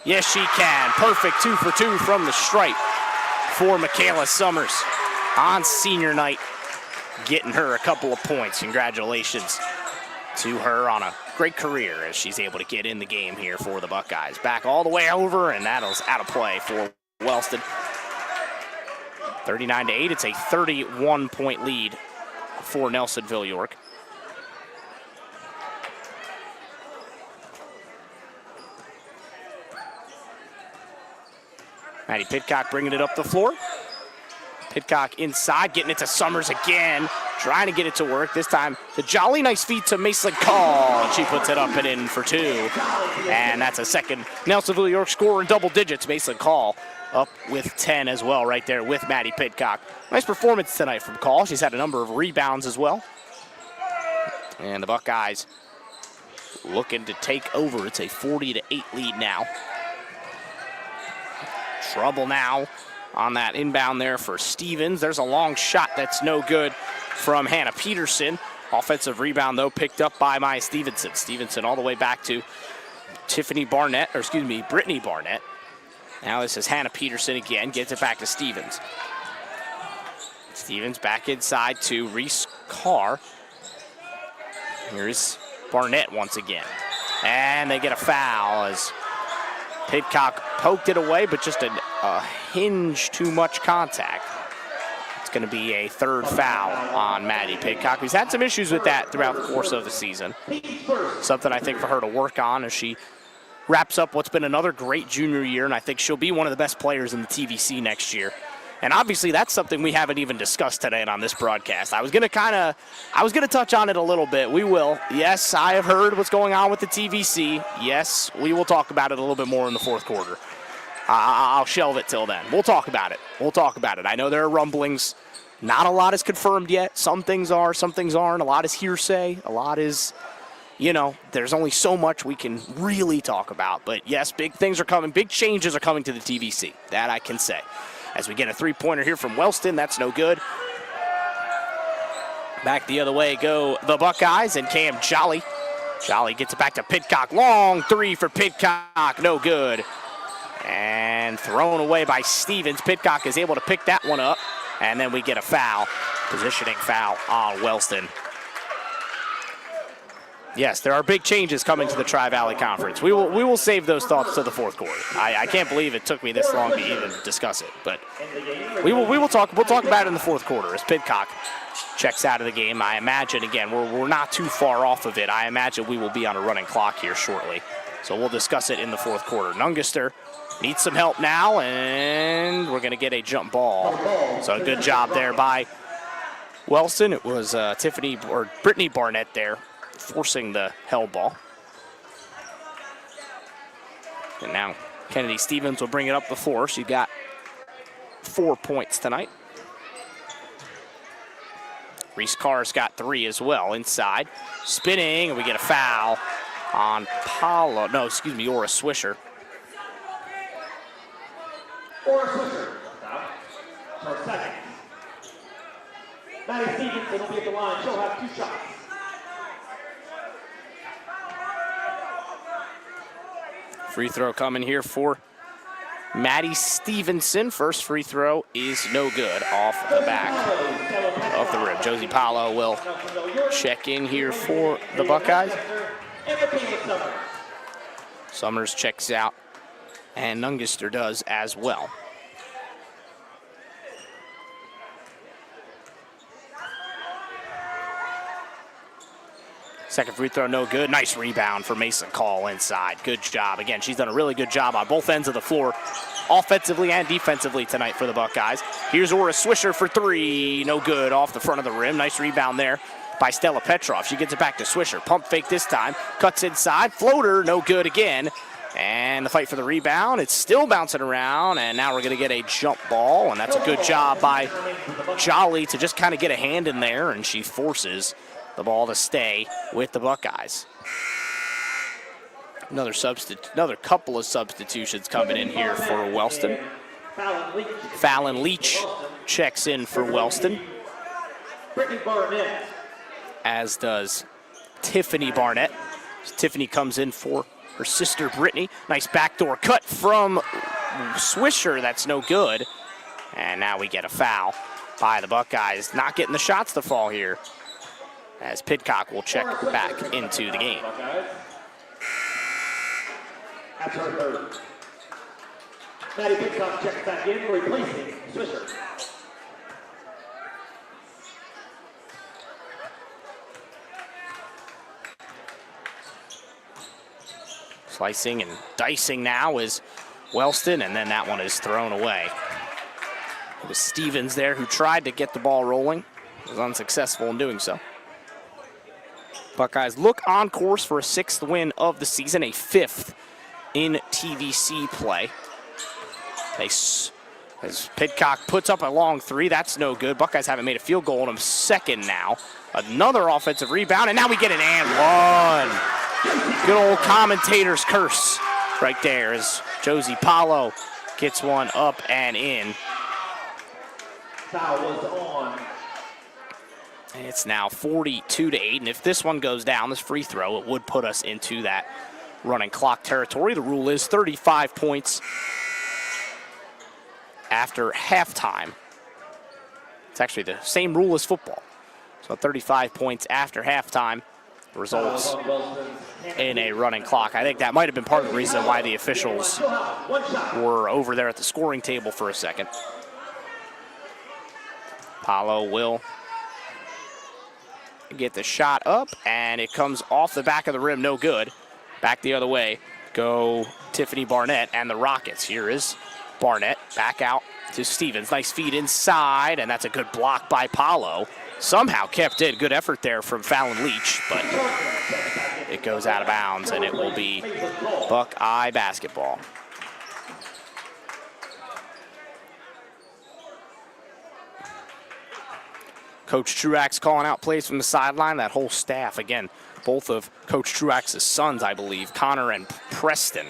Yes, she can. Perfect 2 for 2 from the stripe for Michaela Summers on senior night, getting her a couple of points. Congratulations to her on a great career as she's able to get in the game here for the Buckeyes. Back all the way over, and that is out of play for Wellston. 39-8. It's a 31-point lead for Nelsonville-York. Maddie Pitcock bringing it up the floor. Pitcock inside, getting it to Summers again, trying to get it to work. This time, the Jolly, nice feed to Macelyn Call, and she puts it up and in for 2. And that's a second Nelsonville-York scorer in double digits. Macelyn Call up with 10 as well right there with Maddie Pitcock. Nice performance tonight from Call. She's had a number of rebounds as well. And the Buckeyes looking to take over. It's a 40-8 lead now. Trouble now on that inbound there for Stevens. There's a long shot that's no good from Hannah Peterson. Offensive rebound, though, picked up by Maya Stevenson. Stevenson all the way back to Brittany Barnett. Now this is Hannah Peterson again. Gets it back to Stevens. Stevens back inside to Reese Carr. Here's Barnett once again. And they get a foul as Pitcock poked it away, but just a hinge too much contact. It's going to be a 3rd foul on Maddie Pitcock. He's had some issues with that throughout the course of the season. Something I think for her to work on as she wraps up what's been another great junior year, and I think she'll be one of the best players in the TVC next year. And obviously that's something we haven't even discussed today on this broadcast. I was going to touch on it a little bit. We will. Yes, I have heard what's going on with the TVC. Yes, we will talk about it a little bit more in the 4th quarter. I'll shelve it till then. We'll talk about it. I know there are rumblings. Not a lot is confirmed yet. Some things are, some things aren't. A lot is hearsay. A lot is, there's only so much we can really talk about. But yes, big things are coming. Big changes are coming to the TVC. That I can say. As we get a 3-pointer here from Wellston, that's no good. Back the other way go the Buckeyes and Cam Jolly. Jolly gets it back to Pitcock. Long 3 for Pitcock, no good. And thrown away by Stevens. Pitcock is able to pick that one up. And then we get a foul, positioning foul on Wellston. Yes, there are big changes coming to the Tri-Valley Conference. We will save those thoughts to the 4th quarter. I can't believe it took me this long to even discuss it, but we'll talk about it in the 4th quarter as Pitcock checks out of the game. I imagine, again, we're not too far off of it. I imagine we will be on a running clock here shortly. So we'll discuss it in the 4th quarter. Nungister needs some help now, and we're going to get a jump ball. So a good job there by Wellston. It was Brittany Barnett there forcing the held ball. And now Kennedy Stevens will bring it up the floor. She got 4 points tonight. Reese Carr's got 3 as well inside. Spinning, and we get a foul on Ora Swisher. Ora Swisher. For 2nd. Maddie Stevenson will be at the line. She'll have 2 shots. Free throw coming here for Maddie Stevenson. First free throw is no good off the back of the rim. Josie Paulo will check in here for the Buckeyes. Summers checks out, and Nungister does as well. Second free throw, no good. Nice rebound for Mason Call inside. Good job. Again, she's done a really good job on both ends of the floor, offensively and defensively tonight for the Buckeyes. Here's Aura Swisher for three. No good off the front of the rim. Nice rebound there by Stella Petrov. She gets it back to Swisher. Pump fake this time. Cuts inside. Floater, no good again. And the fight for the rebound. It's still bouncing around, and now we're going to get a jump ball, and that's a good job by Jolly to just kind of get a hand in there, and she forces the ball to stay with the Buckeyes. Another couple of substitutions coming in here for Wellston. Fallon Leach checks in for Wellston, as does Tiffany Barnett. Tiffany comes in for her sister Brittany. Nice backdoor cut from Swisher. That's no good. And now we get a foul by the Buckeyes. Not getting the shots to fall here, as Pidcock will check back into the game. That's her third. Maddie Pidcock checks back in, replacing Swisher. Slicing and dicing now is Wellston, and then that one is thrown away. It was Stevens there who tried to get the ball rolling. Was unsuccessful in doing so. Buckeyes look on course for a 6th win of the season, a 5th in TVC play. As Pidcock puts up a long three, that's no good. Buckeyes haven't made a field goal in them. Second now. Another offensive rebound, and now we get an and one. Good old commentator's curse right there as Josie Paulo gets one up and in. Foul was on. It's now 42-8, and if this one goes down, this free throw, it would put us into that running clock territory. The rule is 35 points after halftime. It's actually the same rule as football. So 35 points after halftime results in a running clock. I think that might have been part of the reason why the officials were over there at the scoring table for a second. Paulo will get the shot up, and it comes off the back of the rim, no good. Back the other way go Tiffany Barnett and the Rockets. Here is Barnett back out to Stevens. Nice feed inside, and that's a good block by Paulo. Somehow kept in. Good effort there from Fallon Leach, but it goes out of bounds, and it will be Buckeye basketball. Coach Truax calling out plays from the sideline. That whole staff, again, both of Coach Truax's sons, I believe, Connor and Preston,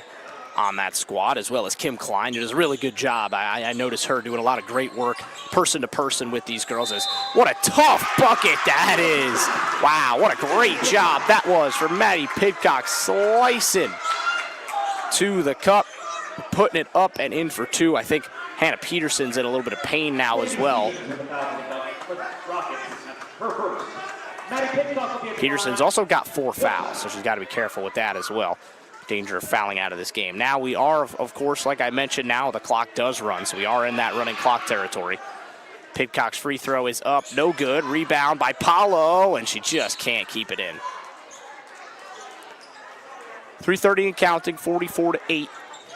on that squad, as well as Kim Klein. She does a really good job. I noticed her doing a lot of great work person to person with these girls. What a tough bucket that is. Wow, what a great job that was for Maddie Pidcock, slicing to the cup, putting it up and in for two. I think Hannah Peterson's in a little bit of pain now as well. Peterson's also got 4 fouls, so she's got to be careful with that as well. Danger of fouling out of this game. Now we are, of course, like I mentioned, now the clock does run, so we are in that running clock territory. Pidcock's free throw is up, no good. Rebound by Paulo, and she just can't keep it in. 3:30 and counting, 44-8,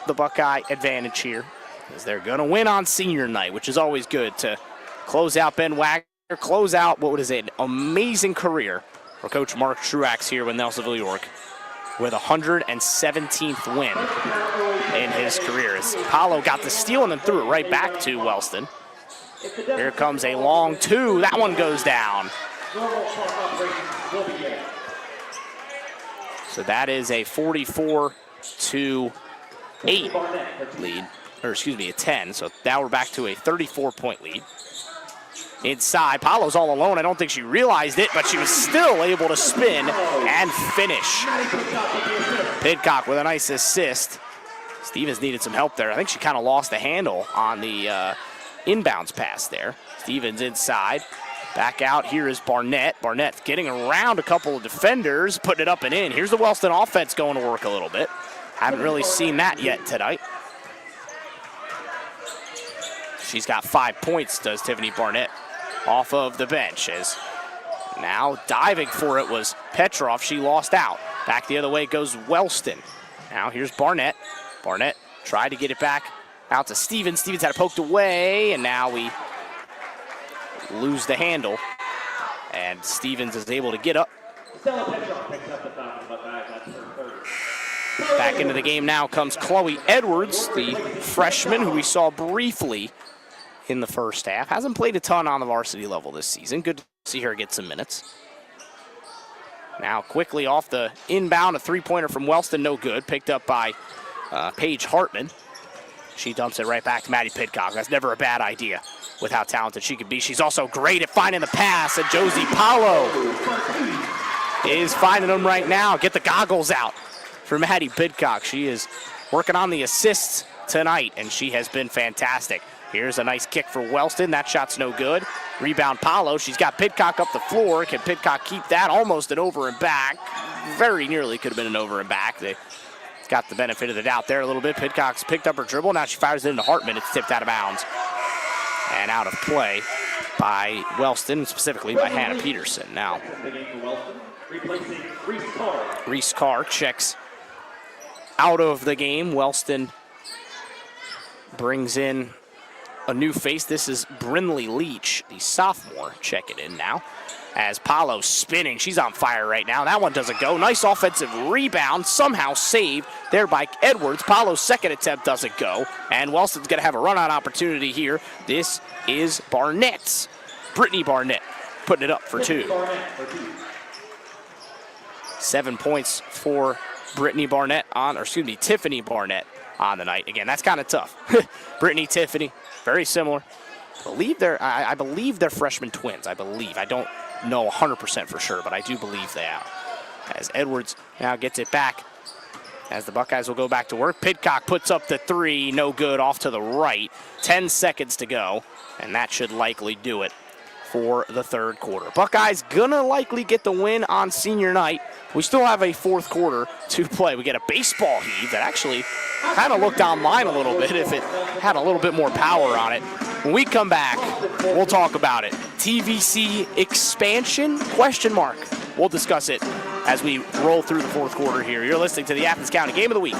the Buckeye advantage here, as they're going to win on senior night, which is always good to close out Ben Wagner, close out what is an amazing career for Coach Mark Truax here with Nelsonville-York, with 117th win in his career. As Paulo got the steal and then threw it right back to Wellston. Here comes a long two. That one goes down. So that is a 44-8 lead, or excuse me, a 10. So now we're back to a 34-point lead. Inside, Paulo's all alone. I don't think she realized it, but she was still able to spin and finish. Pidcock with a nice assist Stevens needed some help there. I think she kind of lost the handle on the inbounds pass there. Stevens inside. Back out here is Barnett. Barnett getting around a couple of defenders, putting it up and in. Here's the Wellston offense going to work a little bit. Haven't really seen that yet tonight. She's got 5 points, does Tiffany Barnett, off of the bench. As now diving for it was Petrov. She lost out. Back the other way goes Wellston. Now here's Barnett. Barnett tried to get it back out to Stevens. Stevens had it poked away, and now we lose the handle. And Stevens is able to get up. Back into the game now comes Chloe Edwards, the freshman who we saw briefly in the first half. Hasn't played a ton on the varsity level this season. Good to see her get some minutes. Now quickly off the inbound, a three-pointer from Wellston, no good. Picked up by Paige Hartman. She dumps it right back to Maddie Pidcock. That's never a bad idea with how talented she can be. She's also great at finding the pass, and Josie Paulo is finding them right now. Get the goggles out for Maddie Pidcock. She is working on the assists tonight, and she has been fantastic. Here's a nice kick for Wellston. That shot's no good. Rebound Paulo. She's got Pidcock up the floor. Can Pidcock keep that? Almost an over and back. Very nearly could have been an over and back. They got the benefit of the doubt there a little bit. Pidcock's picked up her dribble. Now she fires it into Hartman. It's tipped out of bounds and out of play by Wellston, specifically by Hannah Peterson. Now, Reese Carr checks out of the game. Wellston brings in a new face. This is Brinley Leach, the sophomore, checking in now. As Paulo spinning, she's on fire right now. That one doesn't go. Nice offensive rebound, somehow saved there by Edwards. Paulo's second attempt doesn't go, and Wellston's going to have a run-out opportunity here. This is Barnett's. Brittany Barnett putting it up for two. 7 points for Tiffany Barnett on the night. Again, that's kind of tough. Brittany, Tiffany, very similar. I believe they're freshman twins. I don't know 100% for sure, but I do believe they are. As Edwards now gets it back, as the Buckeyes will go back to work. Pidcock puts up the three, no good, off to the right. 10 seconds to go, and that should likely do it for the third quarter. Buckeyes gonna likely get the win on senior night. We still have a fourth quarter to play. We get a baseball heave that actually kind of looked online a little bit if it had a little bit more power on it. When we come back, we'll talk about it. TVC expansion? Question mark. We'll discuss it as we roll through the fourth quarter here. You're listening to the Athens County Game of the Week.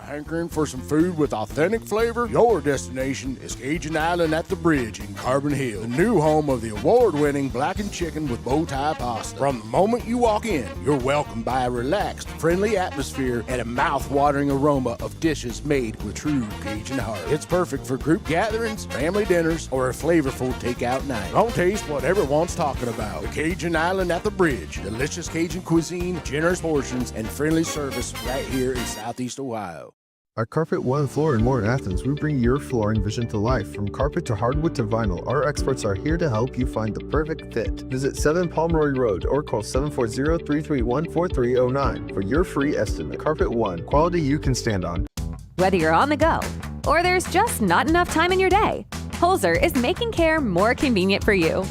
Hankering for some food with authentic flavor? Your destination is Cajun Island at the Bridge in Carbon Hill, the new home of the award-winning blackened chicken with bow tie pasta. From the moment you walk in, you're welcomed by a relaxed, friendly atmosphere and a mouth-watering aroma of dishes made with true Cajun heart. It's perfect for group gatherings, family dinners, or a flavorful takeout night. Don't taste what everyone's talking about. The Cajun Island at the Bridge. Delicious Cajun cuisine, generous portions, and friendly service right here in Southeast Ohio. At Carpet One Floor and More in Athens, we bring your flooring vision to life. From carpet to hardwood to vinyl, our experts are here to help you find the perfect fit. Visit 7 Pomeroy Road or call 740-331-4309 for your free estimate. Carpet One, quality you can stand on. Whether you're on the go or there's just not enough time in your day, Holzer is making care more convenient for you.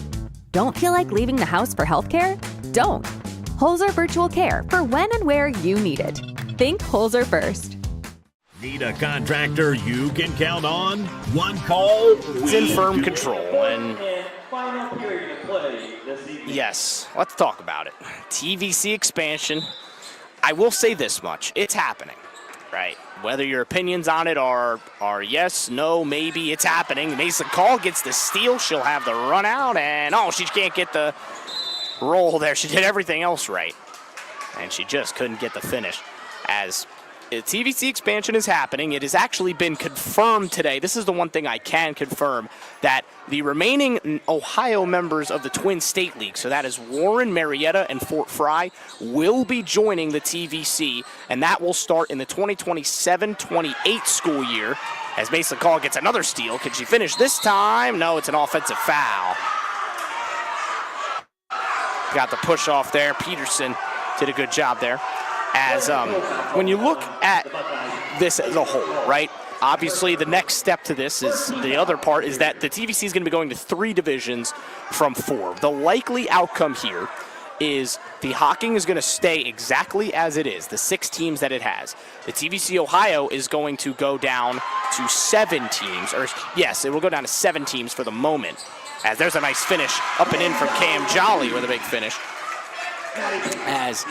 Don't feel like leaving the house for healthcare? Don't. Holzer Virtual Care for when and where you need it. Think Holzer first. Need a contractor you can count on? One call, it's in firm control. And yes, let's talk about it. TVC expansion. I will say this much. It's happening, right? Whether your opinions on it are yes, no, maybe, it's happening. Mason Call gets the steal. She'll have the run out, and she can't get the roll there. She did everything else right, and she just couldn't get the finish. As TVC expansion is happening, it has actually been confirmed today. This is the one thing I can confirm, that the remaining Ohio members of the Twin State League, so that is Warren, Marietta, and Fort Fry, will be joining the TVC, and that will start in the 2027-28 school year. As Mason Call gets another steal. Can she finish this time? No, it's an offensive foul. Got the push off there. Peterson did a good job there. as when you look at this as a whole, right? Obviously, the next step to this is the other part is that the TVC is going to be going to 3 divisions from 4. The likely outcome here is the Hocking is going to stay exactly as it is, the 6 teams that it has. The TVC Ohio is going to go down to 7 teams, or yes, it will go down to 7 teams for the moment. As there's a nice finish up and in from Cam Jolly with a big finish. As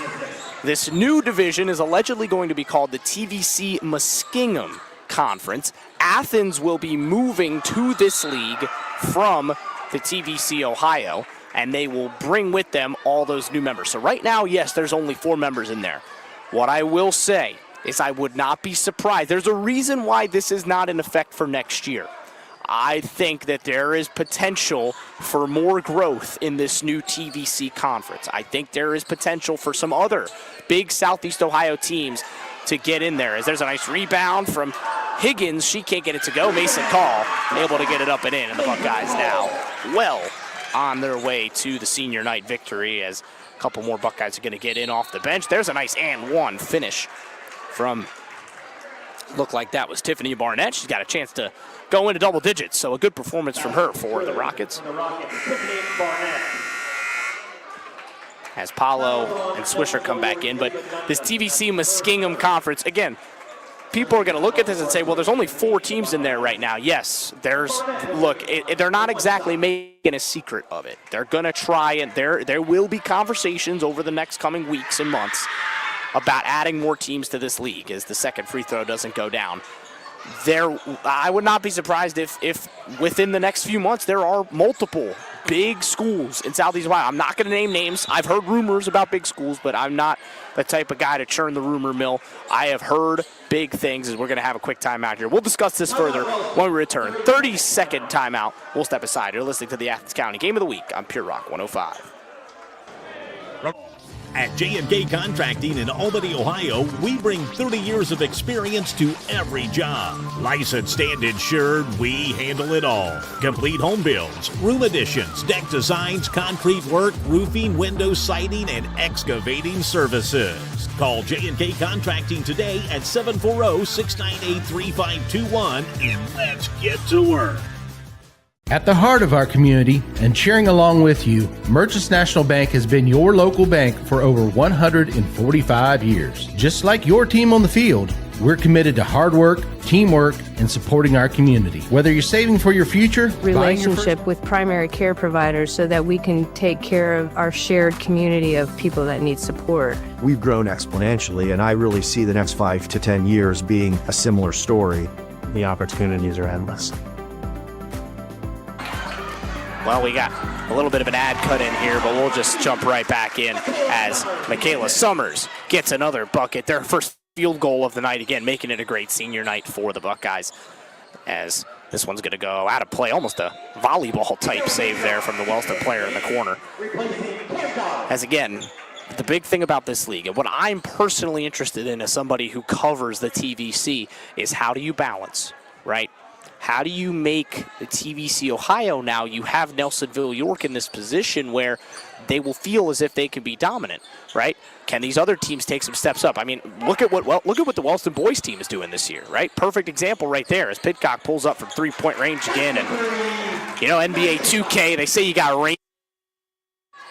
this new division is allegedly going to be called the TVC Muskingum Conference. Athens will be moving to this league from the TVC Ohio, and they will bring with them all those new members. So right now, yes, there's only 4 members in there. What I will say is I would not be surprised. There's a reason why this is not in effect for next year. I think that there is potential for more growth in this new TVC conference. I think there is potential for some other big Southeast Ohio teams to get in there. As there's a nice rebound from Higgins. She can't get it to go. Mason Call able to get it up and in. And the Buckeyes now well on their way to the senior night victory, as a couple more Buckeyes are going to get in off the bench. There's a nice and one finish from, looked like that was Tiffany Barnett. She's got a chance to go into double digits, so a good performance from her for the Rockets. As Paulo and Swisher come back in, but this TVC Muskingum Conference, again, people are going to look at this and say, well, there's only 4 teams in there right now. Yes, they're not exactly making a secret of it. They're going to try, and there will be conversations over the next coming weeks and months about adding more teams to this league as the second free throw doesn't go down. I would not be surprised if within the next few months there are multiple big schools in Southeast Ohio. I'm not going to name names. I've heard rumors about big schools, but I'm not the type of guy to churn the rumor mill. I have heard big things, as we're going to have a quick timeout here. We'll discuss this further when we return. 30-second timeout. We'll step aside. You're listening to the Athens County Game of the Week on Pure Rock 105. At J&K Contracting in Albany, Ohio, we bring 30 years of experience to every job. Licensed and insured, we handle it all. Complete home builds, room additions, deck designs, concrete work, roofing, window siding, and excavating services. Call J&K Contracting today at 740-698-3521 and let's get to work. At the heart of our community and cheering along with you, Merchants National Bank has been your local bank for over 145 years. Just like your team on the field, we're committed to hard work, teamwork, and supporting our community. Whether you're saving for your future, relationship with primary care providers so that we can take care of our shared community of people that need support. We've grown exponentially, and I really see the next 5 to 10 years being a similar story. The opportunities are endless. Well, we got a little bit of an ad cut in here, but we'll just jump right back in as Michaela Summers gets another bucket. Their first field goal of the night, again, making it a great senior night for the Buckeyes, as this one's going to go out of play. Almost a volleyball-type save there from the Wellston player in the corner. As, again, the big thing about this league, and what I'm personally interested in as somebody who covers the TVC, is how do you balance, right? How do you make the TVC Ohio now? You have Nelsonville-York in this position where they will feel as if they can be dominant, right? Can these other teams take some steps up? I mean, look at what the Wellston boys team is doing this year, right? Perfect example right there as Pidcock pulls up from three-point range again. And, you know, NBA 2K, they say you got range.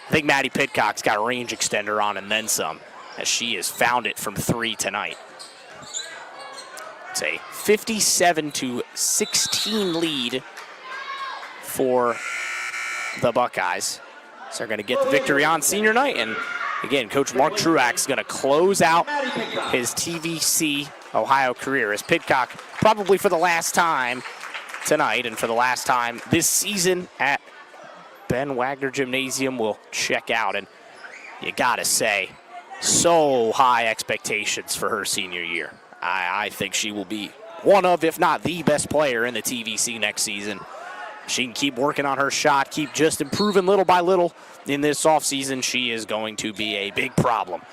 I think Maddie Pidcock's got a range extender on and then some, as she has found it from 3 tonight. It's a 57-16 lead for the Buckeyes. So they're going to get the victory on senior night. And again, Coach Mark Truax going to close out his TVC Ohio career as Pidcock, probably for the last time tonight and for the last time this season at Ben Wagner Gymnasium, will check out. And you got to say, so high expectations for her senior year. I think she will be one of, if not the best player in the TVC next season. She can keep working on her shot, keep just improving little by little in this offseason. She is going to be a big problem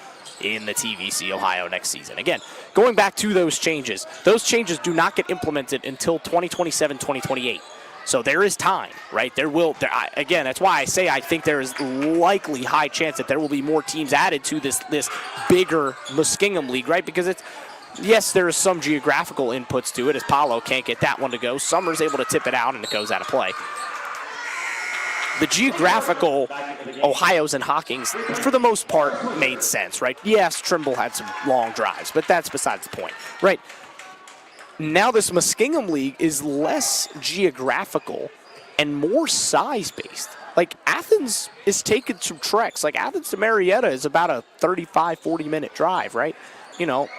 in the TVC Ohio next season. Again, going back to those changes do not get implemented until 2027, 2028. So there is time, right? Again, that's why I say I think there is likely high chance that there will be more teams added to this bigger Muskingum League, right? Because yes, there is some geographical inputs to it, as Paulo can't get that one to go. Summer's able to tip it out, and it goes out of play. The geographical Ohio's and Hawkins, for the most part, made sense, right? Yes, Trimble had some long drives, but that's besides the point, right? Now this Muskingum League is less geographical and more size-based. Like, Athens is taking some treks. Like, Athens to Marietta is about a 35, 40-minute drive, right?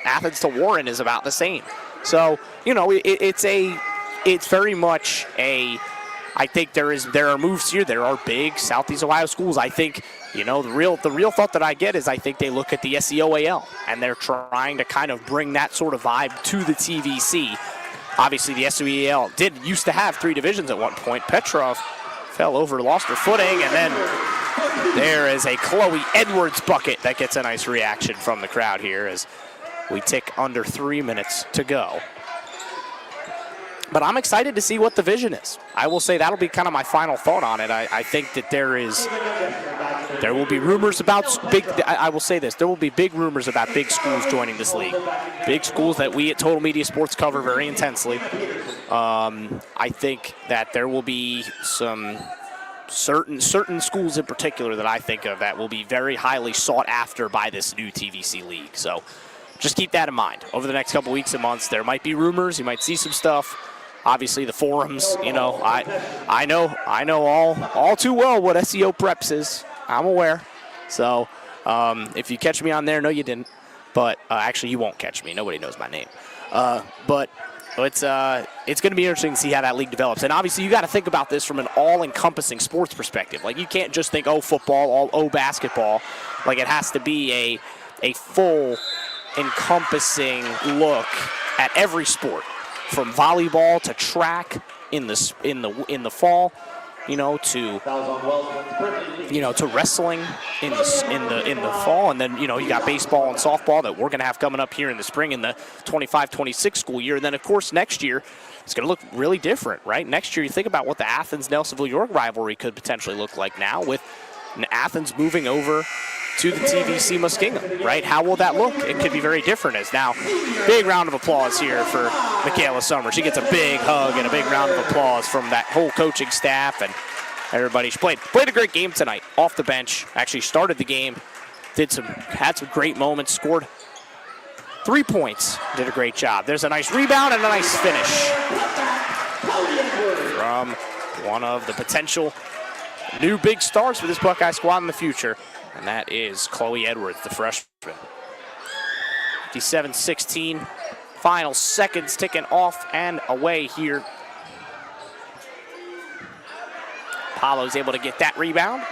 Athens to Warren is about the same. So, it's very much I think there are moves here. There are big Southeast Ohio schools. I think, the real thought that I get is I think they look at the SEOAL, and they're trying to kind of bring that sort of vibe to the TVC. Obviously, the SEOAL used to have 3 divisions at one point. Petrov fell over, lost her footing, and then there is a Chloe Edwards bucket that gets a nice reaction from the crowd here as we tick under 3 minutes to go. But I'm excited to see what the vision is. I will say that'll be kind of my final thought on it. I think that there will be rumors about I will say this, there will be big rumors about big schools joining this league. Big schools that we at Total Media Sports cover very intensely. I think that there will be some certain schools in particular that I think of that will be very highly sought after by this new TVC league. So just keep that in mind. Over the next couple weeks and months, there might be rumors. You might see some stuff. Obviously, the forums, I know all too well what SEO Preps is. I'm aware. So if you catch me on there, no, you didn't. But actually, you won't catch me. Nobody knows my name. But it's going to be interesting to see how that league develops. And obviously, you got to think about this from an all-encompassing sports perspective. Like, you can't just think, football, basketball. Like, it has to be a full, encompassing look at every sport. From volleyball to track in the fall, to wrestling in the fall, and then you got baseball and softball that we're going to have coming up here in the spring in the 25-26 school year, and then of course next year it's going to look really different, right? Next year you think about what the Athens-Nelsonville-York rivalry could potentially look like now with Athens moving over to the TVC Muskingum, right? How will that look? It could be very different. As now, big round of applause here for Michaela Summers. She gets a big hug and a big round of applause from that whole coaching staff and everybody. She played a great game tonight off the bench. Actually started the game, had some great moments, scored 3 points, did a great job. There's a nice rebound and a nice finish from one of the potential new big stars for this Buckeye squad in the future. And that is Chloe Edwards, the freshman. 57-16. Final seconds ticking off and away here. Paulo's able to get that rebound.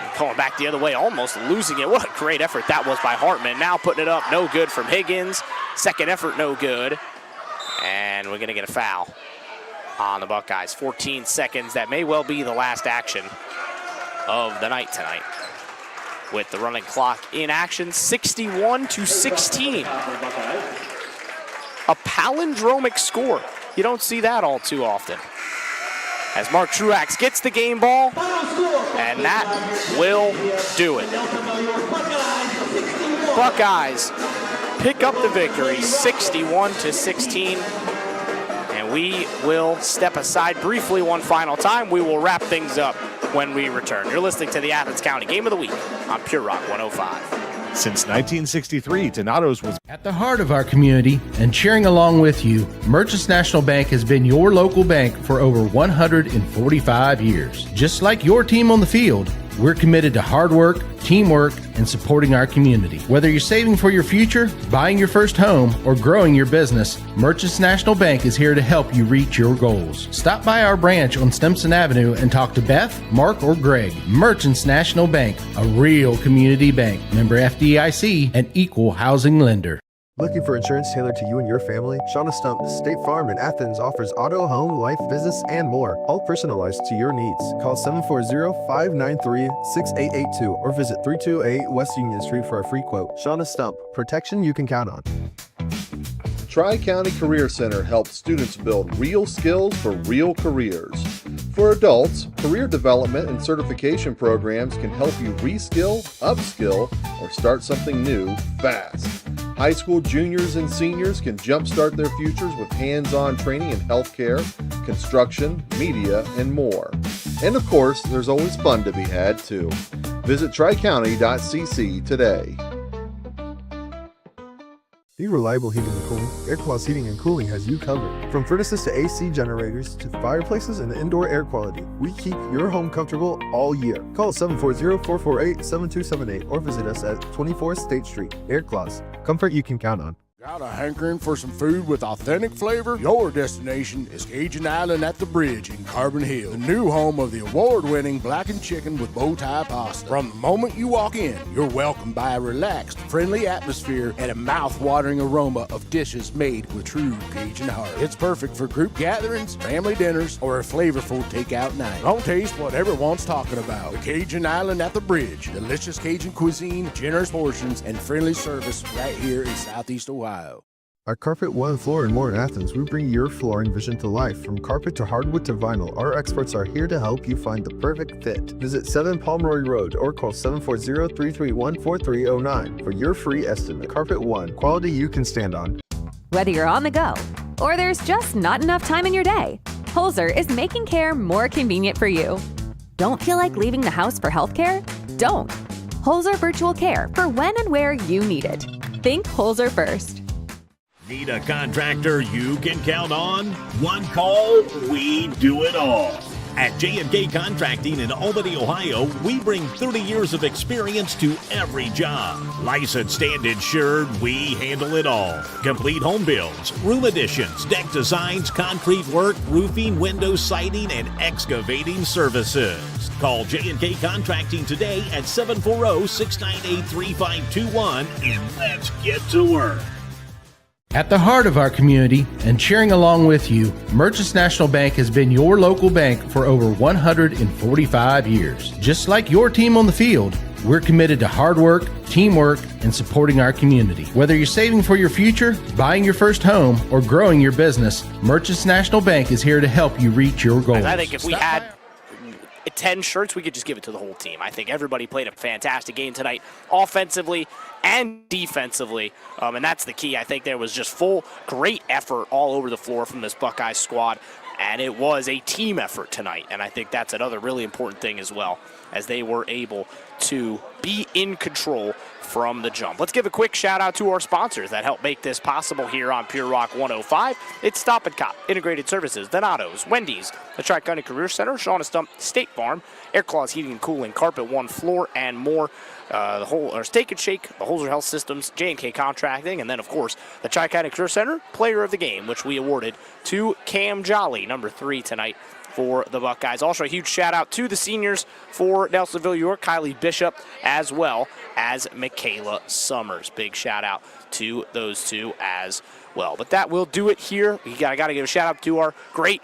And going back the other way, almost losing it. What a great effort that was by Hartman. Now putting it up, no good from Higgins. Second effort, no good. And we're going to get a foul on the Buckeyes. 14 seconds. That may well be the last action of the night tonight. With the running clock in action, 61-16. A palindromic score. You don't see that all too often. As Mark Truax gets the game ball, and that will do it. Buckeyes pick up the victory, 61-16. And we will step aside briefly one final time. We will wrap things up when we return. You're listening to the Athens County Game of the Week on Pure Rock 105. Since 1963, Donato's was at the heart of our community and cheering along with you. Merchants National Bank has been your local bank for over 145 years. Just like your team on the field, we're committed to hard work, teamwork, and supporting our community. Whether you're saving for your future, buying your first home, or growing your business, Merchants National Bank is here to help you reach your goals. Stop by our branch on Stimson Avenue and talk to Beth, Mark, or Greg. Merchants National Bank, a real community bank. Member FDIC, an equal housing lender. Looking for insurance tailored to you and your family? Shauna Stump State Farm in Athens offers auto, home, life, business, and more, all personalized to your needs. Call 740-593-6882 or visit 328 West Union Street for a free quote. Shauna Stump, protection you can count on. Tri-County Career Center helps students build real skills for real careers. For adults, career development and certification programs can help you reskill, upskill, or start something new fast. High school juniors and seniors can jumpstart their futures with hands-on training in healthcare, construction, media, and more. And of course, there's always fun to be had too. Visit tricounty.cc today. Need reliable heating and cooling? Air Claws Heating and Cooling has you covered. From furnaces to AC generators to fireplaces and indoor air quality, we keep your home comfortable all year. Call 740-448-7278 or visit us at 24 State Street. Air Claws, comfort you can count on. Got a hankering for some food with authentic flavor? Your destination is Cajun Island at the Bridge in Carbon Hill, the new home of the award-winning blackened chicken with bow tie pasta. From the moment you walk in, you're welcomed by a relaxed, friendly atmosphere and a mouth-watering aroma of dishes made with true Cajun heart. It's perfect for group gatherings, family dinners, or a flavorful takeout night. Don't taste what everyone's talking about. The Cajun Island at the Bridge. Delicious Cajun cuisine, generous portions, and friendly service right here in Southeast Ohio. At Carpet One Floor and More in Athens, we bring your flooring vision to life. From carpet to hardwood to vinyl, our experts are here to help you find the perfect fit. Visit 7 Pomeroy Road or call 740-331-4309 for your free estimate. Carpet One, quality you can stand on. Whether you're on the go or there's just not enough time in your day, Holzer is making care more convenient for you. Don't feel like leaving the house for healthcare? Don't. Holzer Virtual Care for when and where you need it. Think Holzer first. Need a contractor you can count on? One call, we do it all. At J&K Contracting in Albany, Ohio, we bring 30 years of experience to every job. Licensed and insured, we handle it all. Complete home builds, room additions, deck designs, concrete work, roofing, window siding, and excavating services. Call J&K Contracting today at 740-698-3521 and let's get to work. At the heart of our community and cheering along with you, Merchants National Bank has been your local bank for over 145 years. Just like your team on the field, we're committed to hard work, teamwork, and supporting our community. Whether you're saving for your future, buying your first home, or growing your business, Merchants National Bank is here to help you reach your goals. I think if we had 10 shirts, we could just give it to the whole team. I think everybody played a fantastic game tonight, offensively and defensively, and that's the key. I think there was just great effort all over the floor from this Buckeyes squad, and it was a team effort tonight, and I think that's another really important thing as well, as they were able to be in control from the jump. Let's give a quick shout out to our sponsors that help make this possible here on Pure Rock 105. It's Stop and Cop, Integrated Services, Donato's, Wendy's, the Tri-County Career Center, Shauna Stump, State Farm, Air Claws Heating and Cooling, Carpet One Floor, and more. Steak and Shake, the Holzer Health Systems, J&K Contracting, and then, of course, the Tri-County Career Center Player of the Game, which we awarded to Cam Jolly, number 3 tonight for the Buckeyes. Also, a huge shout-out to the seniors for Nelsonville-York, Kylie Bishop, as well as Michaela Summers. Big shout-out to those two as well. But that will do it here. I got to give a shout-out to our great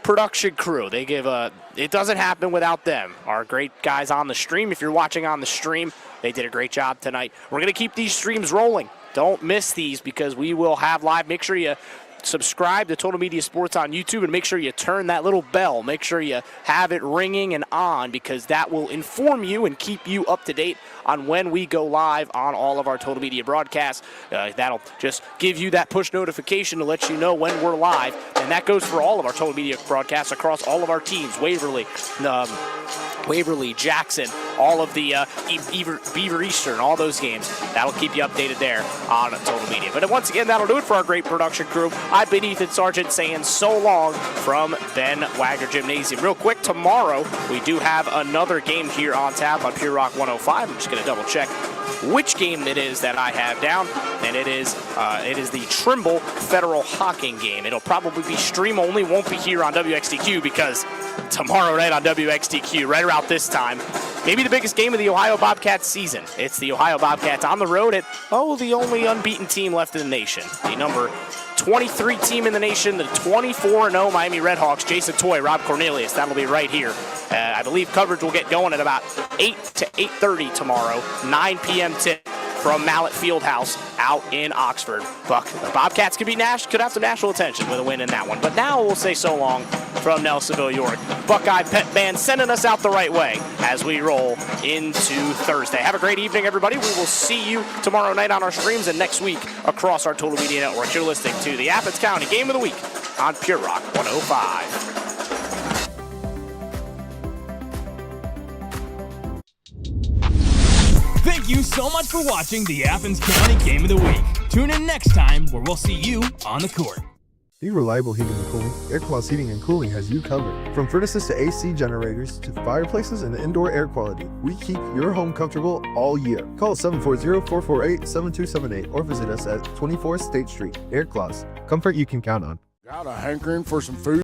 production crew. They give it doesn't happen without them. Our great guys on the stream. If you're watching on the stream, they did a great job tonight. We're going to keep these streams rolling. Don't miss these because we will have live. Make sure you subscribe to Total Media Sports on YouTube and make sure you turn that little bell. Make sure you have it ringing and on because that will inform you and keep you up to date on when we go live on all of our Total Media broadcasts. That'll just give you that push notification to let you know when we're live, and that goes for all of our Total Media broadcasts across all of our teams, Waverly, Jackson, all of the Beaver Eastern, all those games. That'll keep you updated there on Total Media. But once again, that'll do it for our great production crew. I've been Ethan Sargent saying so long from Ben Wagner Gymnasium. Real quick, tomorrow we do have another game here on tap on Pure Rock 105. I'm just going to double check which game it is that I have down, and it is the Trimble Federal Hawking game. It'll probably be stream only, won't be here on WXTQ because tomorrow night on WXTQ, right around this time, maybe the biggest game of the Ohio Bobcats season. It's the Ohio Bobcats on the road at, the only unbeaten team left in the nation. The number 23 team in the nation, the 24-0 Miami Redhawks, Jason Toy, Rob Cornelius. That'll be right here. I believe coverage will get going at about 8 to 8:30 tomorrow, 9 p.m. tip from Mallet Fieldhouse out in Oxford. The Bobcats could have some national attention with a win in that one. But now we'll say so long from Nelsonville-York. Buckeye Pet Band sending us out the right way as we roll into Thursday. Have a great evening, everybody. We will see you tomorrow night on our streams and next week across our Total Media Network. You're listening to the Athens County Game of the Week on Pure Rock 105. Thank you so much for watching the Athens County Game of the Week. Tune in next time where we'll see you on the court. Be reliable heating and cooling. Air Clause Heating and Cooling has you covered. From furnaces to AC generators to fireplaces and indoor air quality, we keep your home comfortable all year. Call 740-448-7278 or visit us at 24 State Street. Air Clause, comfort you can count on. Got a hankering for some food?